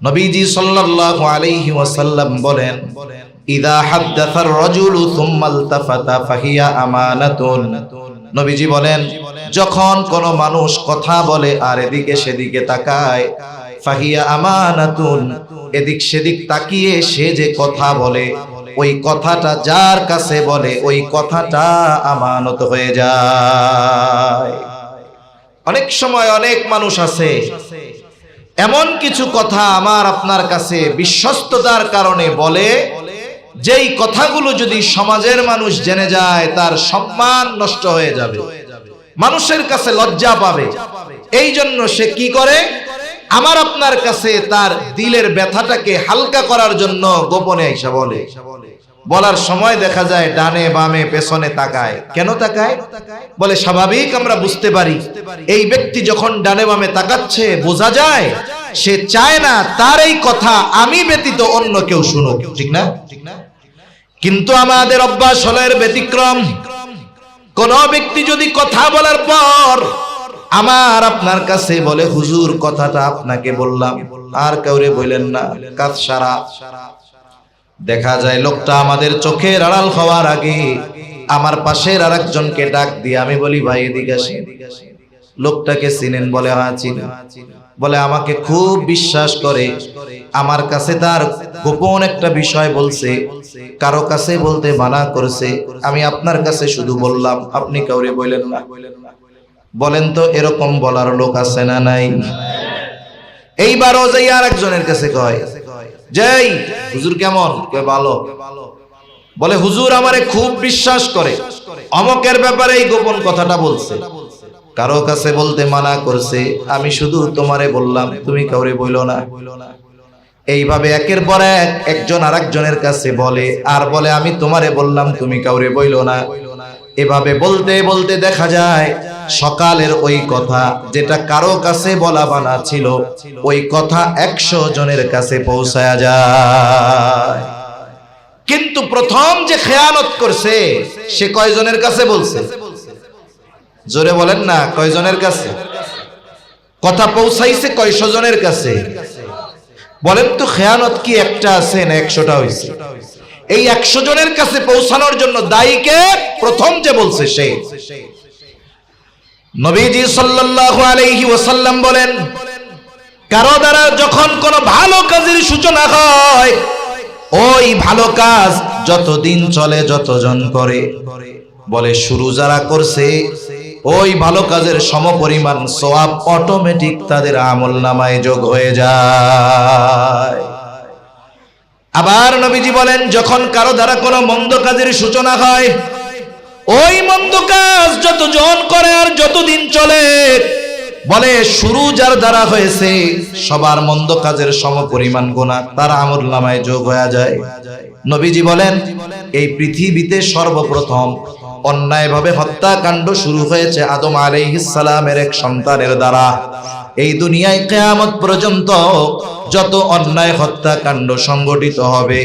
নবীজি সাল্লাল্লাহু আলাইহি ওয়াসাল্লাম বলেন ইদা হাদাসার রাজুলু সুম্মা ইলতাফাতা ফাহিয়া আমানাতুন। নবীজি বলেন যখন কোন মানুষ কথা বলে আর এদিকে সেদিকে তাকায়, ফাহিয়া আমানাতুন, এদিক সেদিক তাকিয়ে সে যে কথা বলে ওই কথাটা যার কাছে বলে ওই কথাটা আমানত হয়ে যায়। অনেক সময় অনেক মানুষ আছে এমন কিছু কথা আমার আপনার কাছে বিশ্বস্ততার কারণে বলে, যেই কথাগুলো যদি সমাজের মানুষ জেনে যায় তার সম্মান নষ্ট হয়ে যাবে, মানুষের কাছে লজ্জা পাবে। এই জন্য সে কি করে, আমার আপনার কাছে তার দিলের ব্যথাটাকে হালকা করার জন্য গোপনে আইসা বলে। বলার সময় দেখা যায় ডানে বামে পেছনে তাকায়। কেন তাকায়? বলে স্বাভাবিক আমরা বুঝতে পারি এই ব্যক্তি যখন ডানে বামে তাকাচ্ছে বোঝা যায় সে চায় না তার এই কথা আমি ব্যতীত অন্য কেউ শুনুক, ঠিক না? কিন্তু আমাদের অভ্যাস হলো এর ব্যতিক্রম। কোন ব্যক্তি যদি কথা বলার পর আমার আপনার কাছে বলে হুজুর কথাটা আপনাকে বললাম, আর কাউরে বললেন না, কাজ সারা। দেখা যায় লোকটা আমাদের চোখের আড়াল হওয়ার আগে আমার পাশের আরেকজনকে ডাক দিয়ে আমি বলি ভাই এদিকে আসেন। লোকটাকে চিনেন? বলে হ্যাঁ চিনি। বলে আমাকে খুব বিশ্বাস করে, আমার কাছে তার গোপন একটা বিষয় বলছে, কারো কাছে বলতে মানা করেছে, আমি আপনার কাছে শুধু বললাম, আপনি কাউরে বললেন না। বলেন তো এরকম বলার লোক আছে না নাই? এইবারও যাই আরেকজনের কাছে কয় যাই হুজুর কেমন? কয় ভালো। বলে হুজুর আমারে খুব বিশ্বাস করে, অমকের ব্যাপারে এই গোপন কথাটা বলছে, কারো কাছে বলতে মানা করছে, আমি শুধু তোমারে বললাম, তুমি কাউরে বইলো না। এইভাবে একের পর এক একজন আরেকজনের কাছে বলে আর বলে আমি তোমারে বললাম, তুমি কাউরে বইলো না। এভাবে বলতে বলতে দেখা যায় সকালের ওই কথা যেটা কারো কাছে বলা বানা ছিল ওই কথা 100 জনের কাছে পৌঁছায়া যায়। কিন্তু প্রথম যে খেয়ানত করছে সে কয়জনের কাছে বলছে? জোরে বলেন না, কয়জনের কাছে কথা পৌঁছাইছে? কয়শো জনের কাছে? বলেন তো খেয়ানত কি একটা আছে না 100টা হয়েছে? এই 100 জনের কাছে পৌঁছানোর জন্য দায়ী কে? প্রথম যে বলছে সে। নবীজি সাল্লাল্লাহু আলাইহি ওয়াসাল্লাম বলেন কারো দ্বারা যখন কোনো ভালো কাজের সূচনা হয় ওই ভালো কাজ যতদিন চলে যতজন করে, বলে শুরু যারা করছে ওই ভালো কাজের সমপরিমাণ সওয়াব অটোমেটিক তাদের আমলনামায় যোগ হয়ে যায়। আবার নবীজি বলেন যখন কারো দ্বারা কোনো মন্দ কাজের সূচনা হয় ওই মন্দ কাজ যতজন করে আর যতদিন চলে, বলে শুরু যার দ্বারা হয়েছে সবার মন্দ কাজের সমপরিমাণ গুনাহ তার আমলনামায় যোগ হয়ে যায়। নবীজি বলেন এই পৃথিবীতে সর্বপ্রথম অন্যায়ভাবে হত্যাকাণ্ড শুরু হয়েছে আদম আলাইহিস সালামের এক সন্তানের দ্বারা। এই দুনিয়ায় কিয়ামত পর্যন্ত যত অন্যায় হত্যাকাণ্ড সংগঠিত হবে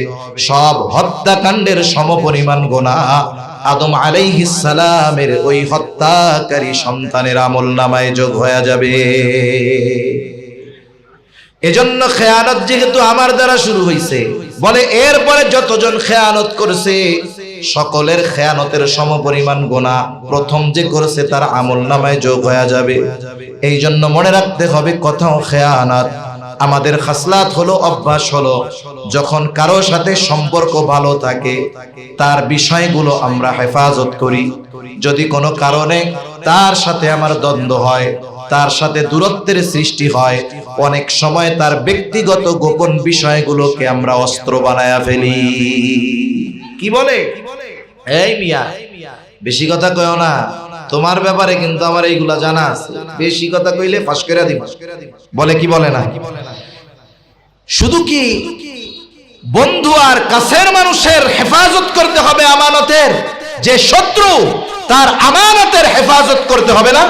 সব হত্যাকাণ্ডের সমপরিমাণ গুনাহ আদম আলাইহিস সালামের ওই হত্যাকারী সন্তানের আমলনামায় যোগ হয়ে যাবে। এজন্য খেয়ানত যেহেতু আমার দ্বারা শুরু হয়েছে, বলে এরপরে যতজন খেয়ানত করেছে সকলের খেয়ানতের সমপরিমাণ গুনাহ প্রথম যে করেছে তার আমলনামায় যোগ হয়ে যাবে। এই জন্য মনে রাখতে হবে কোথাও খেয়ানত আমাদের খাসলাত হলো, অভ্যাস হলো, যখন কারো সাথে সম্পর্ক ভালো থাকে তার বিষয়গুলো আমরা হেফাজত করি। যদি কোনো কারণে তার সাথে আমার দ্বন্দ্ব হয়, তার সাথে দূরত্বের সৃষ্টি হয়, অনেক সময় তার ব্যক্তিগত গোপন বিষয়গুলোকে আমরা অস্ত্র বানায়া ফেলি। কি বলে এই মিয়া বেশি কথা কইও না, তোমার ব্যাপারে কিন্তু আমার এইগুলা জানা আছে, বেশি কথা কইলে ফাঁস করে দিব। বলে কি বলে না? শুধু কি বন্ধু আর কাছের মানুষের হেফাজত করতে হবে আমানতের, যে শত্রু তার আমানতের হেফাজত করতে হবে না?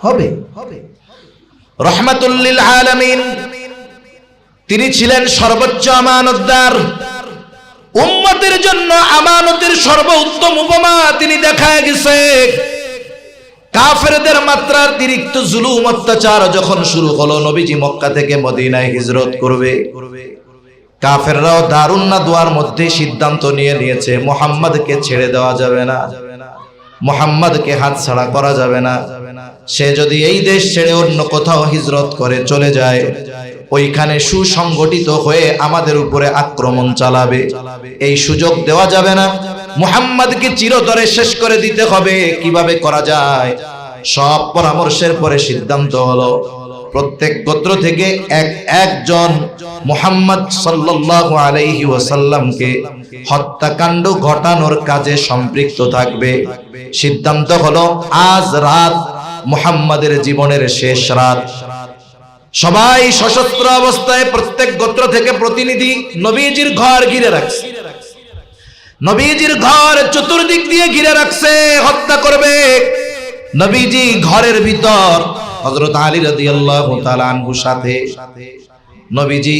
হবে। রহমাতুল লিল আলামিন তিনি ছিলেন সর্বোচ্চ আমানতদার। উম্মতের জন্য আমানতের সর্বোত্তম উপমা তিনি দেখায় গেছে। কাফেরদের মাত্রাতিরিক্ত জুলুম অত্যাচার যখন শুরু হলো, নবীজি মক্কা থেকে মদিনায় হিজরত করবে। কাফেররাও দারুন নাদওয়ার মধ্যে সিদ্ধান্ত নিয়েছে মুহাম্মদকে ছেড়ে দেওয়া যাবে না, মুহাম্মদকে হাতছাড়া করা যাবে না। সে যদি এই দেশ ছেড়ে অন্য কোথাও হিজরত করে চলে যায়, ওইখানে সুসংগঠিত হয়ে আমাদের উপরে আক্রমণ চালাবে, এই সুযোগ দেওয়া যাবে না। মুহাম্মদকে চিরতরে শেষ করে দিতে হবে। কিভাবে করা যায়? সব পরামর্শের পরে সিদ্ধান্ত হলো প্রত্যেক গোত্র থেকে একজন মুহাম্মদ সাল্লাল্লাহু আলাইহি ওয়াসাল্লামকে হত্যাকাণ্ড ঘটানোর কাজে সম্পৃক্ত থাকবে। সিদ্ধান্ত হলো আজ রাত মুহাম্মাদের জীবনের শেষ রাত। সবাই সশস্ত্র অবস্থায় প্রত্যেক গোত্র থেকে প্রতিনিধি নবীজির ঘর ঘিরে রাখছে। নবীজির ঘর চতুর্দিক দিয়ে ঘিরে রাখছে, হত্যা করবে। নবীজি ঘরের ভিতর হযরত আলী রাদিয়াল্লাহু তাআলা আনহুর সাথে। নবীজি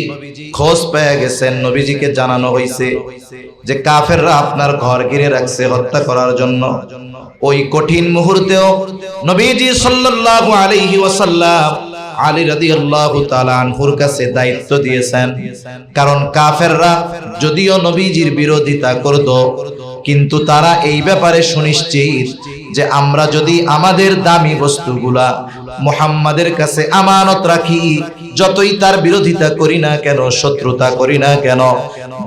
খোঁজ পেয়ে গেছেন, নবীজিকে জানানো হয়েছে যে কাফেররা আপনার ঘর ঘিরে রাখছে হত্যা করার জন্য। ওই কঠিন মুহূর্তেও নবীজি সাল্লাল্লাহু আলাইহি ওয়াসাল্লাম আলী রাদিয়াল্লাহু তাআলা আনহুর কাছে দায়িত্ব দিয়েছেন। কারণ কাফেররা যদিও নবীজির বিরোধিতা করত, কিন্তু তারা এই ব্যাপারে সুনিশ্চিত যে আমরা যদি আমাদের দামি বস্তুগুলা মুহাম্মাদের কাছে আমানত রাখি, যতই তার বিরোধিতা করি না কেন, শত্রুতা করি না কেন,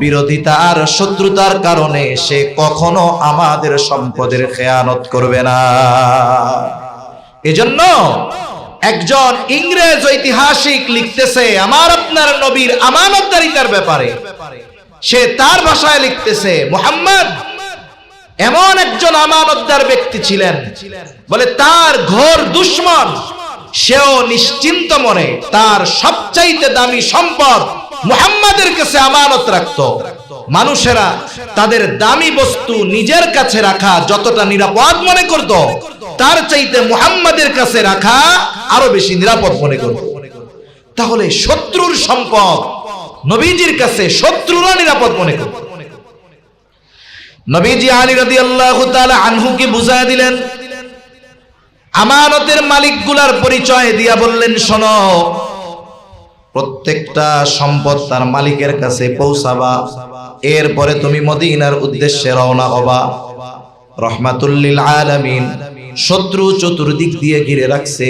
বিরোধিতা আর শত্রুতার কারণে সে কখনো আমাদের সম্পদের খেয়ানত করবে না। এজন্য একজন ইংরেজ ঐতিহাসিক লিখতেছে আমার আপনার নবীর আমানতদারিতার ব্যাপারে। সে তার ভাষায় লিখতেছে মুহাম্মদ এমন একজন আমানতদার ব্যক্তি ছিলেন, বলে তার ঘোর দুশমন সেও নিশ্চিন্ত মনে তার সবচাইতে দামি সম্পদ মুহাম্মাদের কাছে আমানত রাখতো। মানুষেরা তাদের দামি বস্তু নিজের কাছে রাখা যতটা নিরাপদ মনে করত, তার চাইতে মুহাম্মাদের কাছে রাখা আরো বেশি নিরাপদ মনে করত। তাহলে শত্রুর সম্পদ নবীজির কাছে শত্রুরা নিরাপদ মনে করত। নবীজি আলী রাদিয়াল্লাহু তাআলা আনহুকে বুঝায় দিলেন, আমানতের মালিকগুলার পরিচয় দিয়া বললেন, শোনো, প্রত্যেকটা সম্পদ তার মালিকের কাছে পৌঁছাবা, এরপরে তুমি মদিনার উদ্দেশ্যে রওনা হবা। রহমাতুল লিল আলামিন। শত্রু চতুর্দিক দিয়ে ঘিরে রাখছে,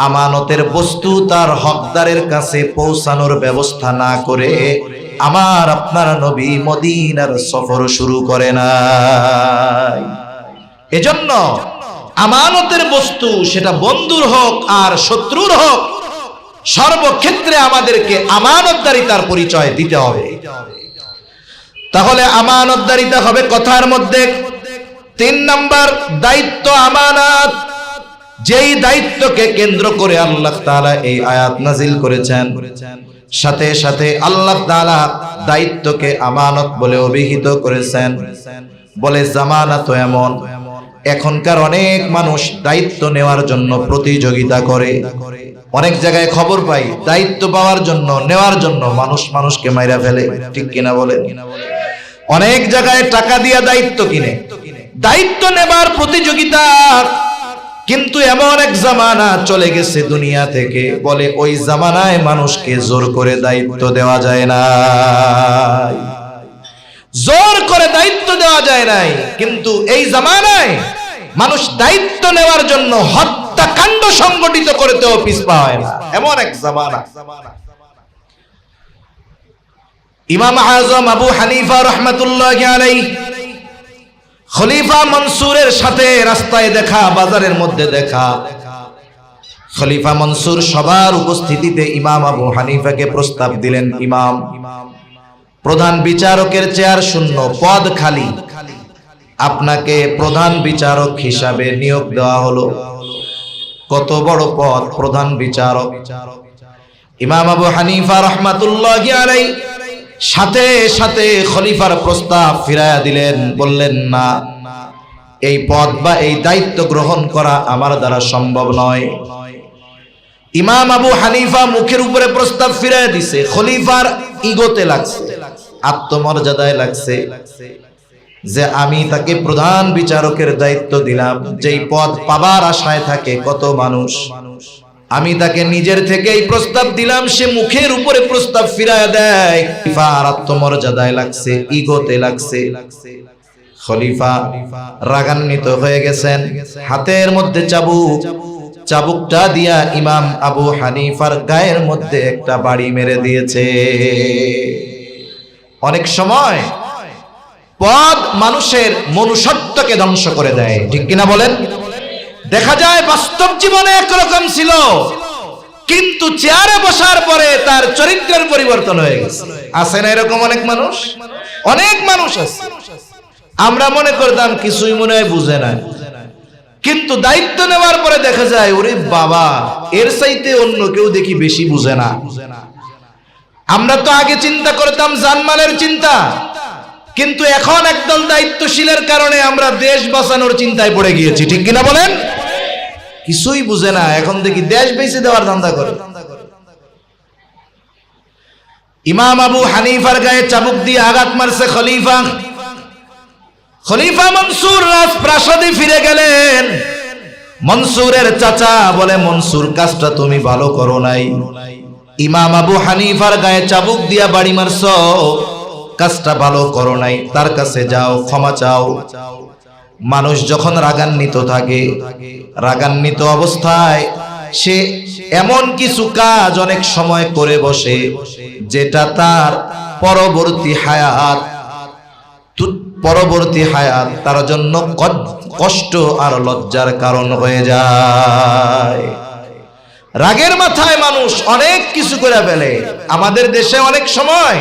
আমানতের বস্তু তার হকদারের কাছে পৌঁছানোর ব্যবস্থা না করে আমার আপনার নবী মদিনার সফর শুরু করে নাই। এজন্য আমানতের বস্তু সেটা বন্ধুর হোক আর শত্রুর হোক, সর্বক্ষেত্রে আমাদেরকে আমানতদারিতার পরিচয় দিতে হবে। তাহলে আমানতদারিতা হবে কথার মধ্যে। 3 নাম্বার দায়িত্ব আমানত। যেই দায়িত্বকে কেন্দ্র করে আল্লাহ তাআলা এই আয়াত নাজিল করেছেন, সাথে সাথে আল্লাহ তাআলা দায়িত্বকে আমানত বলে অভিহিত করেছেন। বলে জামানা তো এমন, এখনকার অনেক মানুষ দায়িত্ব নেওয়ার জন্য প্রতিযোগিতা করে। অনেক জায়গায় খবর পাই দায়িত্ব পাওয়ার জন্য, নেওয়ার জন্য মানুষ মানুষকে মাইরা ফেলে, ঠিক কিনা বলেন? অনেক জায়গায় টাকা দিয়া দায়িত্ব কিনে, দায়িত্ব নেবার প্রতিযোগিতা। কিন্তু এমন এক জামানা চলে গেছে দুনিয়া থেকে, বলে ওই জামানায় মানুষকে জোর করে দায়িত্ব দেওয়া যায় না, জোর করে দায়িত্ব দেওয়া যায় নাই। কিন্তু এই জামানায় মানুষ দায়িত্ব নেওয়ার জন্য হত্যাকাণ্ড সংগঠিত করতেও পিছপা হয় না, এমন এক জামানা। ইমাম আযম আবু হানিফা রাহমাতুল্লাহি আলাইহি খলিফা মনসুরের সাথে রাস্তায় দেখা, বাজারের মধ্যে দেখা। খলিফা মনসুর সবার উপস্থিতিতে ইমাম আবু হানিফাকে প্রস্তাব দিলেন, ইমাম, প্রধান বিচারকের চেয়ার শূন্য, পদ খালি, আপনাকে প্রধান বিচারক হিসাবে নিয়োগ দেওয়া হলো। কত বড় পদ, প্রধান বিচারক। ইমাম আবু হানিফা রাহমাতুল্লাহি আলাইহি সাথে সাথে খলিফার প্রস্তাব ফিরাইয়া দিলেন, বললেন না, এই পদ বা এই দায়িত্ব গ্রহণ করা আমার দ্বারা সম্ভব নয়। ইমাম আবু হানিফা মুখের উপরে প্রস্তাব ফিরাইয়া দিছে, খলিফার ইগোতে লাগছে, আত্মমর্যাদায় লাগছে। যে আমি তাকে প্রধান বিচারকের দায়িত্ব দিলাম, যেই পদ পাবার আশায় থাকে কত মানুষ, আমি তাকে নিজের থেকেই প্রস্তাব দিলাম, সে মুখের উপরে প্রস্তাব ফিরায় দেয়। খলিফার আত্মমর্যাদায় লাগছে, ইগোতে লাগছে। খলিফা রাগান্বিত হয়ে গেছেন, হাতের মধ্যে চাবুক, চাবুকটা দিয়া ইমাম আবু হানিফার গায়ের মধ্যে একটা বাড়ি মেরে দিয়েছে। অনেক সময় পদ মানুষের মনুষ্যত্বকে ধ্বংস করে দেয়, ঠিক কিনা বলেন? দেখা যায় বাস্তব জীবনে একরকম ছিল, কিন্তু চেয়ারে বসার পরে তার চরিত্রের পরিবর্তন হয়ে গেছে। আছে না এরকম অনেক মানুষ? অনেক মানুষ আছে। আমরা মনে করতাম কিছুই মনে হয় বুঝে না, কিন্তু দায়িত্ব নেওয়ার পরে দেখা যায় ওরে বাবা, এর চাইতে অন্য কেউ দেখি বেশি বুঝে না। আমরা তো আগে চিন্তা করতাম জানমালের চিন্তা, কিন্তু এখন একদল দায়িত্বশীলের কারণে আমরা দেশ বাঁচানোর চিন্তায় পড়ে গিয়েছি, ঠিক কিনা বলেন? কিছুই বুঝে না, এখন দেখি দেশ বেঁচে দেওয়ার ধান্দা করে। ইমাম আবু হানিফার গায়ে চাবুক দিয়ে আঘাত মারছে খলিফা। খলিফা মনসুর রাজপ্রাসাদে ফিরে গেলেন। মনসুরের চাচা বলে, মনসুর কাজটা তুমি ভালো করো নাই, ইমাম আবু হানিফার গায়ে চাবুক দিয়া বাড়ি মারছো, কাজটা ভালো করো নাই, তার কাছে যাও, ক্ষমা চাও। মানুষ যখন রাগান্বিত থাকে, রাগান্বিত অবস্থায় সে এমন কিছু কাজ অনেক সময় করে বসে যেটা তার পরবর্তী হায়াত তার জন্য কষ্ট আর লজ্জার কারণ হয়ে যায়। রাগের মাথায় মানুষ অনেক কিছু করে ফেলে। আমাদের দেশে অনেক সময়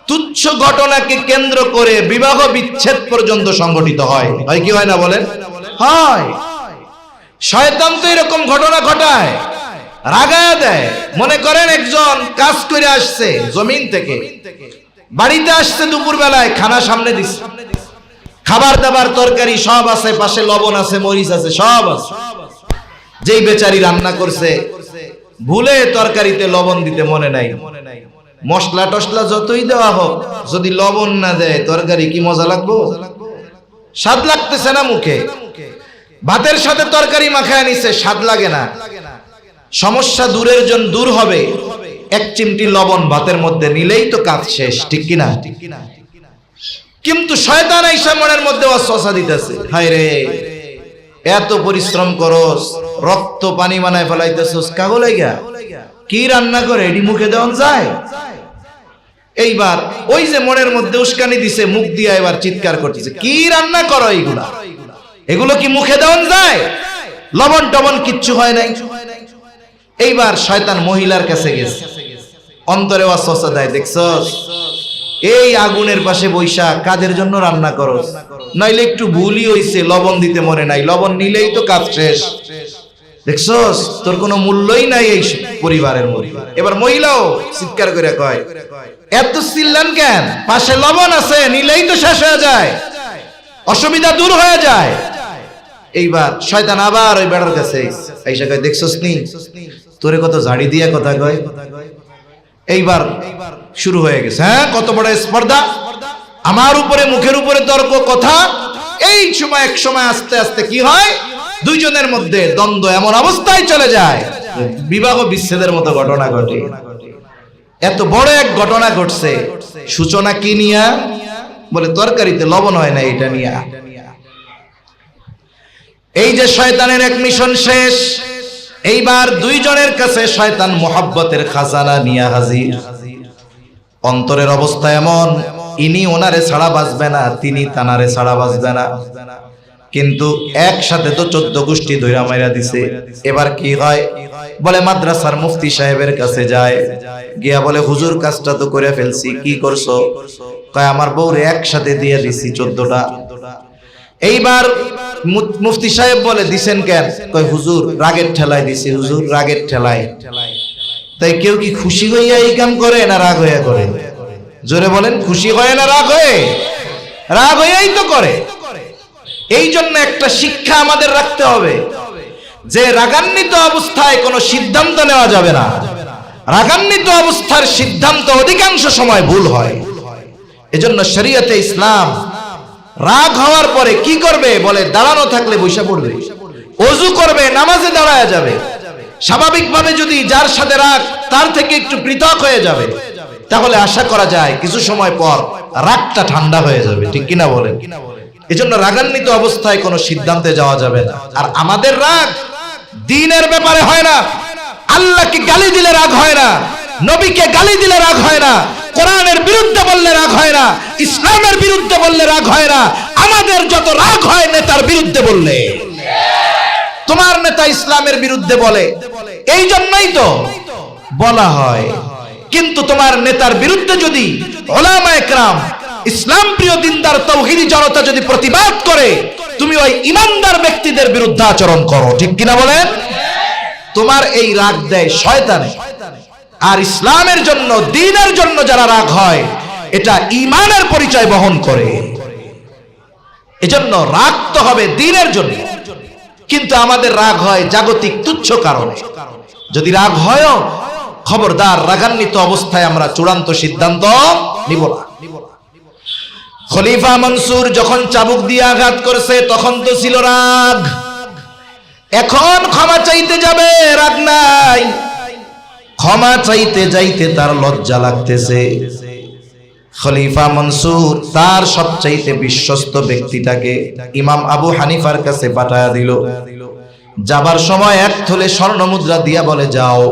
তুচ্ছ ঘটনাকে কেন্দ্র করে বিবাহ বিচ্ছেদ পর্যন্ত সংঘটিত হয়, হয় কি হয় না বলেন? হয়। শয়তান তো এরকম ঘটনা ঘটায়, রাগায়া দেয়। মনে করেন একজন কাজ করে আসছে জমিন থেকে, বাড়িতে আসছে দুপুর বেলায়, খানা সামনে দিচ্ছে, খাবার দাবার তরকারি সব আছে, পাশে লবণ আছে, মরিচ আছে, সব আছে। যেই বেচারি রান্না করছে ভুলে তরকারিতে লবণ দিতে মনে নাই, মশলা টসলা যতই দেওয়া হোক, যদি লবণ না দেয় তরকারি কি মজা লাগবো? স্বাদ লাগতেছে না মুখে। ভাতের সাথে তরকারি মাখায় নিছে, স্বাদ লাগে না। সমস্যা দূরের জন্য দূর হবে, এক চিমটি লবণ ভাতের মধ্যে নিলেই তো কাজ শেষ, ঠিক কিনা? কিন্তু শয়তান আইসা মনের মধ্যে ওয়াসওয়াসা দিতেছে, হায় রে এত পরিশ্রম করস, রক্ত পানি বানায় ফেলাইতেছস, কাগো লাইগা কি রান্না করে এডি মুখে দেওয়া যায়? এইবার ওই যে মনের মধ্যে উস্কানি দিছে, মুখ দিয়া এবার চিৎকার করতেছে, কি রান্না করো এইগুলা, এগুলো কি মুখে দেওয়া যায়? লবণ টবণ কিচ্ছু হয় নাই। এইবার শয়তান মহিলার কাছে গেছে, অন্তরে ওয়াসওয়াসা দেয়, দেখছস এই আগুনের পাশে বৈশা কাদের জন্য রান্না করস? নইলে একটু ভুলই হইছে, লবণ দিতে মনে নাই, লবণ নিলেই তো কাজ শেষ। দেখছস তোর কোনো মূল্যই নাই এই পরিবারের মধ্যে। এবার মহিলাও চিৎকার করে কয়, এত চিল্লান কেন? পাশে লবণ আছে, নিলেই তো শেষ হয়ে যায়, অসুবিধা দূর হয়ে যায়। এইবার শয়তান আবার ওই বেড়ার কাছে আইসা কয়, দেখছস নি তোরে কত ঝাড়ি দিয়া কথা কয়। এইবার শুরু হয়ে গেছে, হ্যাঁ কত বড় স্পর্ধা, আমার উপরে, মুখের উপরে তর্ক, কথা। এই সময় এক সময় আস্তে আস্তে কি হয়, দুইজনের মধ্যে দ্বন্দ্ব এমন অবস্থায় চলে যায় বিবাহ বিচ্ছেদের মতো ঘটনা ঘটে। এত বড় এক ঘটনা ঘটছে, সূচনা কি নিয়া? বলে তরকারিতে লবণ হয় না, এটা নিয়া। এই যে শয়তানের এক মিশন শেষ। এইবার দুইজনের কাছে শয়তান মোহাব্বতের খাজানা নিয়ে হাজির। অন্তরের অবস্থা এমন, ইনি ওনারে ছাড়া বাঁচবে না, তিনি তানারে ছাড়া বাঁচবে না। কিন্তু একসাথে তো 14 গোষ্ঠী ধইরা মাইরা দিছে। এবার কি হয়, বলে মাদ্রাসার মুফতি সাহেবের কাছে যায়, গিয়া বলে হুজুর কাজটা তো করে ফেলছি, কি করছো? কয় আমার বউরে একসাথে দিয়ে দিছি 14টা। এইবার মুফতি সাহেব বলে, দিছেন কেন? কয় হুজুর রাগের ঠেলায় দিছি, হুজুর রাগের ঠেলায়। তাই কেউ কি খুশি হইয়া এই কাম করে না রাগ হইয়া করে? জোরে বলেন, খুশি হয় না রাগ হয়ে? রাগ হইয়াই তো করে। এই জন্য একটা শিক্ষা আমাদের রাখতে হবে যে রাগান্বিত অবস্থায় কোনো সিদ্ধান্ত নেওয়া যাবে না। রাগান্বিত অবস্থার সিদ্ধান্ত অধিকাংশ সময় ভুল হয়। এজন্য শরীয়তে ইসলাম রাগ হওয়ার পরে কি করবে? বলে দাঁড়ানো থাকলে বৈশা পড়বে, ওযু করবে, নামাজে দাঁড়ায় যাবে। স্বাভাবিকভাবে যদি যার সাথে রাগ তার থেকে একটু পৃথক হয়ে যাবে, তাহলে আশা করা যায় কিছু সময় পর রাগটা ঠান্ডা হয়ে যাবে। ঠিক কিনা বলেন? এজন্য রাগান্বিত অবস্থায় কোনো সিদ্ধান্তে যাওয়া যাবে না। আর আমাদের রাগ দ্বীনের ব্যাপারে হয় না, আল্লাহকে গালি দিলে রাগ হয় না, নবীকে গালি দিলে রাগ হয় না, কোরআনের বিরুদ্ধে বললে রাগ হয় না, ইসলামের বিরুদ্ধে বললে রাগ হয় না। আমাদের যত রাগ হয় নেতার বিরুদ্ধে বললে। তোমার নেতা ইসলামের বিরুদ্ধে বলে, এই জন্যই তো বলা হয়। কিন্তু তোমার নেতার বিরুদ্ধে যদি উলামায়ে কেরাম, ইসলাম প্রিয় দিনদার তাওহীদি জনতা যদি প্রতিবাদ করে, তুমি ওই ইমানদার ব্যক্তিদের বিরুদ্ধে আচরণ করো। ঠিক কিনা বলেন? তোমার এই রাগ দেয় শয়তানে। আর ইসলামের জন্য, দ্বীনের জন্য যারা রাগ হয়, এটা ঈমানের পরিচয় বহন করে। এজন্য রাগ তো হবে দ্বীনের জন্য, কিন্তু আমাদের রাগ হয় জাগতিক তুচ্ছ কারণে। যদি রাগ হয়, খবরদার, রাগান্বিত অবস্থায় আমরা চূড়ান্ত সিদ্ধান্ত নিব না। খলিফা মনসুর যখন চাবুক দিয়ে আঘাত করেছে, তখন তো ছিল রাগ। এখন ক্ষমা চাইতে যাবে, রাগ নাই। ক্ষমা চাইতে যাইতে তার লজ্জা লাগতেছে। খলিফা মনসুর তার সবচাইতে বিশ্বস্ত ব্যক্তিটাকে ইমাম আবু হানিফার কাছে পাঠায়া দিল। যাবার সময় এক থলে স্বর্ণ মুদ্রা দিয়া বলে, যাও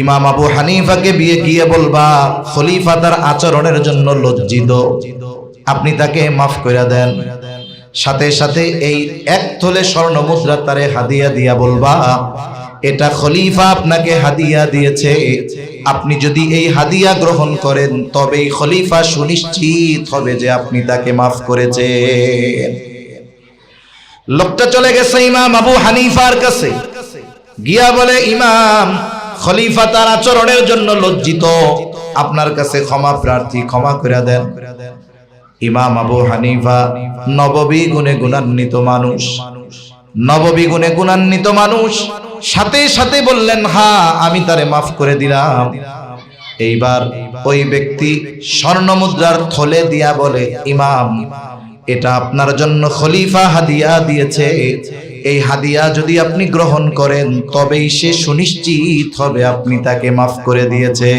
ইমাম আবু হানিফাকে গিয়ে বলবা খলিফা তার আচরণের জন্য লজ্জিত, আপনি তাকে মাফ করে দেন। সাথে সাথে এই এক থলে স্বর্ণ মুদ্রা তারে হাদিয়া দিয়া বলবা, এটা খলিফা আপনাকে হাদিয়া দিয়েছে, আপনি যদি এই হাদিয়া গ্রহণ করেন তবেই খলিফা সুনিশ্চিত হবে যে আপনি তাকে মাফ করেছেন। লোকটা চলে গেছে ইমাম আবু হানিফার কাছে, গিয়া বলে, ইমাম, খলিফা তার আচরণের জন্য লজ্জিত, আপনার কাছে ক্ষমা প্রার্থী, ক্ষমা করে দেন। ইমাম আবু হানিফা নববী গুণে গুণান্বিত মানুষ, নববী গুণে গুণান্বিত মানুষ, সাথে সাথে বললেন, হ্যাঁ আমি তারে মাফ করে দিলাম। এইবার ওই ব্যক্তি স্বর্ণ মুদ্রার থলে দিয়া বলে, ইমাম, এটা আপনার জন্য খলিফা হাদিয়া দিয়েছে, এই হাদিয়া যদি আপনি গ্রহণ করেন তবেই সে সুনিশ্চিত হবে আপনি তাকে মাফ করে দিয়েছে।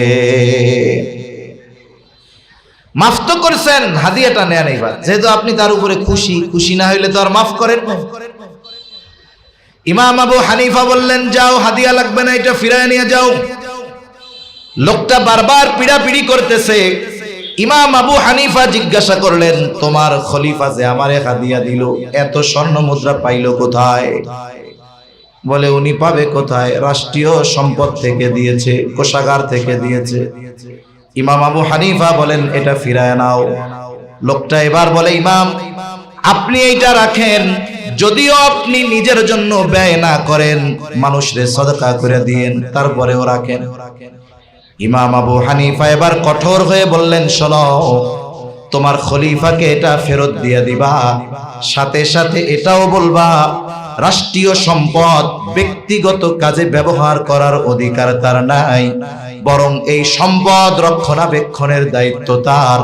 মাফ তো করছেন, হাদিয়াটা নেন। এইবার যেহেতু আপনি তার উপরে খুশি, খুশি না হইলে তো আর মাফ করেন না। ইমাম আবু হানিফা বললেন, যাও, হাদিয়া লাগবে না, এটা ফিরায় নিয়ে যাও। লোকটা বারবার পিড়াপিড়ি করতেছে। ইমাম আবু হানিফা জিজ্ঞাসা করলেন, তোমার খলিফা যে আমারে হাদিয়া দিল, এত স্বর্ণ মুদ্রা পাইল কোথায়? বলে, উনি পাবে কোথায়? রাষ্ট্রীয় সম্পদ থেকে দিয়েছে, কোষাগার থেকে দিয়েছে। ইমাম আবু হানিফা বলেন, এটা ফিরায় নাও। লোকটা এবার বলে, ইমাম, আপনি এইটা রাখেন, যদিও আপনি নিজের জন্য ব্যয় না করেন, মানুষরে সদকা করে দিয়েন, তারপরেও রাখেন। ইমাম আবু হানিফা এবার কঠোর হয়ে বললেন, শোনো, তোমার খলিফাকে এটা ফেরত দিয়ে দিবা, সাথে সাথে এটাও বলবা রাষ্ট্রীয় সম্পদ ব্যক্তিগত কাজে ব্যবহার করার অধিকার তার নাই, বরং এই সম্পদ রক্ষণাবেক্ষণের দায়িত্ব তার।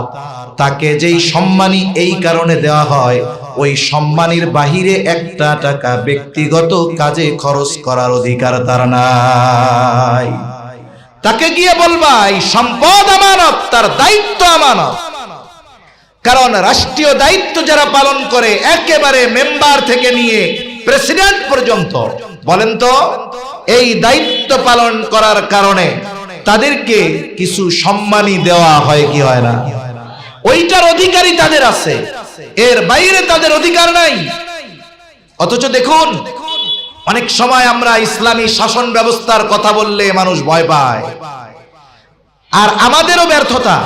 তাকে যেই সম্মানী এই কারণে দেওয়া হয়, ওই সম্মানীর বাহিরে একটা টাকা ব্যক্তিগত কাজে খরচ করার অধিকার তার নাই। তাকে গিয়ে বলবা, এই সম্পদ আমানত, তার দায়িত্ব আমানত। কারণ রাষ্ট্রীয় দায়িত্ব যারা পালন করে, একেবারে মেম্বার থেকে নিয়ে প্রেসিডেন্ট পর্যন্ত, বলেন তো, এই দায়িত্ব পালন করার কারণে তাদেরকে কিছু সম্মানী দেওয়া হয় কি হয় না? ওইটার অধিকারী তাদের আছে, এর বাইরে তাদের অধিকার নাই। অথচ দেখুন, অনেক সময় আমরা ইসলামী শাসন ব্যবস্থার কথা বললে মানুষ ভয় পায়। আর আমাদেরও ব্যর্থতা।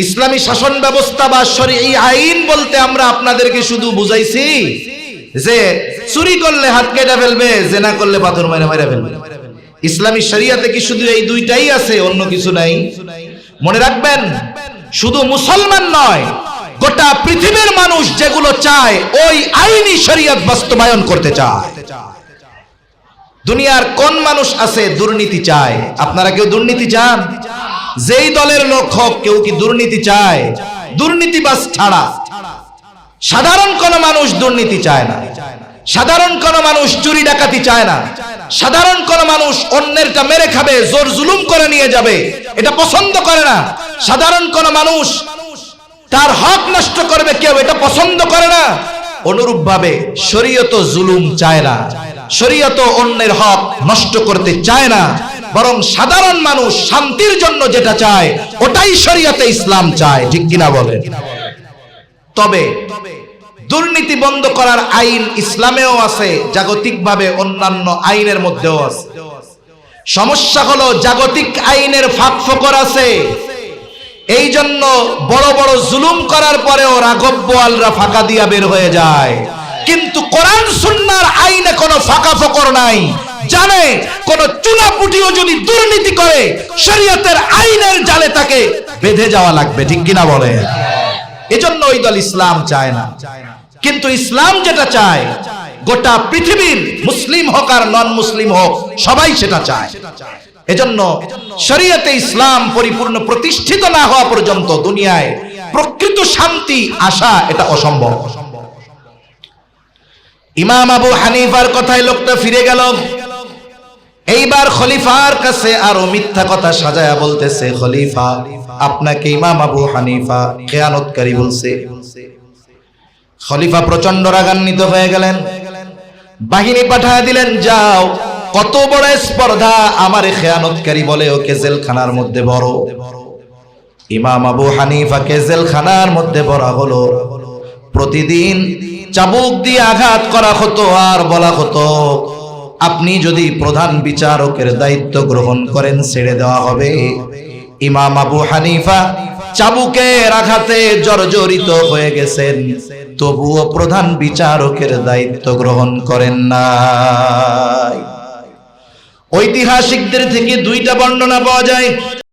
ইসলামী শাসন ব্যবস্থা বা শরঈ আইন বলতে আমরা আপনাদেরকে শুধু বুঝাইছি যে চুরি করলে হাত কেটে ফেলবে, জেনা করলে পাথর মেরে মেরে ফেলবে। ইসলামী শরিয়াতে কি শুধু এই দুইটাই আছে, অন্য কিছু নাই? মনে রাখবেন, শুধু মুসলমান নয়, গোটা পৃথিবীর মানুষ যেগুলো চায় ওই আইনি শরিয়ত বাস্তবায়ন করতে চায়। দুনিয়ার কোন মানুষ আছে দুর্নীতি চায়? আপনারা কেউ দুর্নীতি চান? যেই দলের লোক হোক, কেউ কি দুর্নীতি চায়? দুর্নীতিবাজ ছাড়া সাধারণ কোন মানুষ দুর্নীতি চায় না, সাধারণ কোন মানুষ চুরি ডাকাতি চায় না, সাধারণ কোন মানুষ অন্যেরটা মেরে খাবে, জোর জুলুম করে নিয়ে যাবে, এটা পছন্দ করে না। সাধারণ কোন মানুষ তার হক নষ্ট করবে কেউ, এটা পছন্দ করে না। অনুরূপ ভাবে শরীয়ত জুলুম চায় না, শরীয়ত অন্যের হক নষ্ট করতে চায় না, বরং সাধারণ মানুষ শান্তির জন্য যেটা চায় ওটাই শরীয়তে ইসলাম চায়। ঠিক কিনা বলেন? তবে দুর্নীতি বন্ধ করার আইন ইসলামেও আছে, জাগতিকভাবে অন্যান্য আইনের মধ্যেও আছে। সমস্যা হলো জাগতিক আইনের ফাঁক ফোকর আছে, এই জন্য বড় বড় জুলুম করার পরেও রাঘব বোয়ালরা ফাঁকা দিয়া বের হয়ে যায়। কিন্তু কোরআন সুন্নাহর আইনে কোনো ফাঁকা ফোকর নাই, জানে কোন চুনাপুটিও যদি দুর্নীতি করে শরীয়তের আইনের জালে তাকে বেঁধে যাওয়া লাগবে। ঠিক কিনা বলে? এজন্য ওই দল ইসলাম চায় না। কিন্তু ইসলাম যেটা চায়, গোটা পৃথিবীর মুসলিম হোক আর নন মুসলিম হোক সবাই সেটা চায়। এজন্য শরীয়তে ইসলাম পরিপূর্ণ প্রতিষ্ঠিত না হওয়া পর্যন্ত দুনিয়ায় প্রকৃত শান্তি আসা এটা অসম্ভব। ইমাম আবু হানিফার কথায় লোকটা ফিরে গেল। এইবার খলিফার কাছে আরো মিথ্যা কথা সাজায়া বলতেছে, খলিফা আপনাকে ইমাম আবু হানিফা খেয়ানতকারী বলছে। খলিফা প্রচন্ড রাগান্বিত হয়ে গেলেন, বাহিনী পাঠায় দিলেন, যাও, কত বড় স্পর্ধা, আমারে খেয়ানতকারী বলে, ওকে জেলখানার মধ্যে বড়। ইমাম আবু হানিফাকে জেলখানার মধ্যে ভরা হলো। প্রতিদিন চাবুক দিয়ে আঘাত করা হতো আর বলা হতো, আপনি যদি প্রধান বিচারকের দায়িত্ব গ্রহণ করেন ছেড়ে দেওয়া হবে। ইমাম আবু হানিফা চাবুকের আঘাতে জর্জরিত হয়ে গেছেন, তবুও প্রধান বিচারকের দায়িত্ব গ্রহণ করেন নাই। ঐতিহাসিকদের থেকে দুইটা বর্ণনা পাওয়া যায়।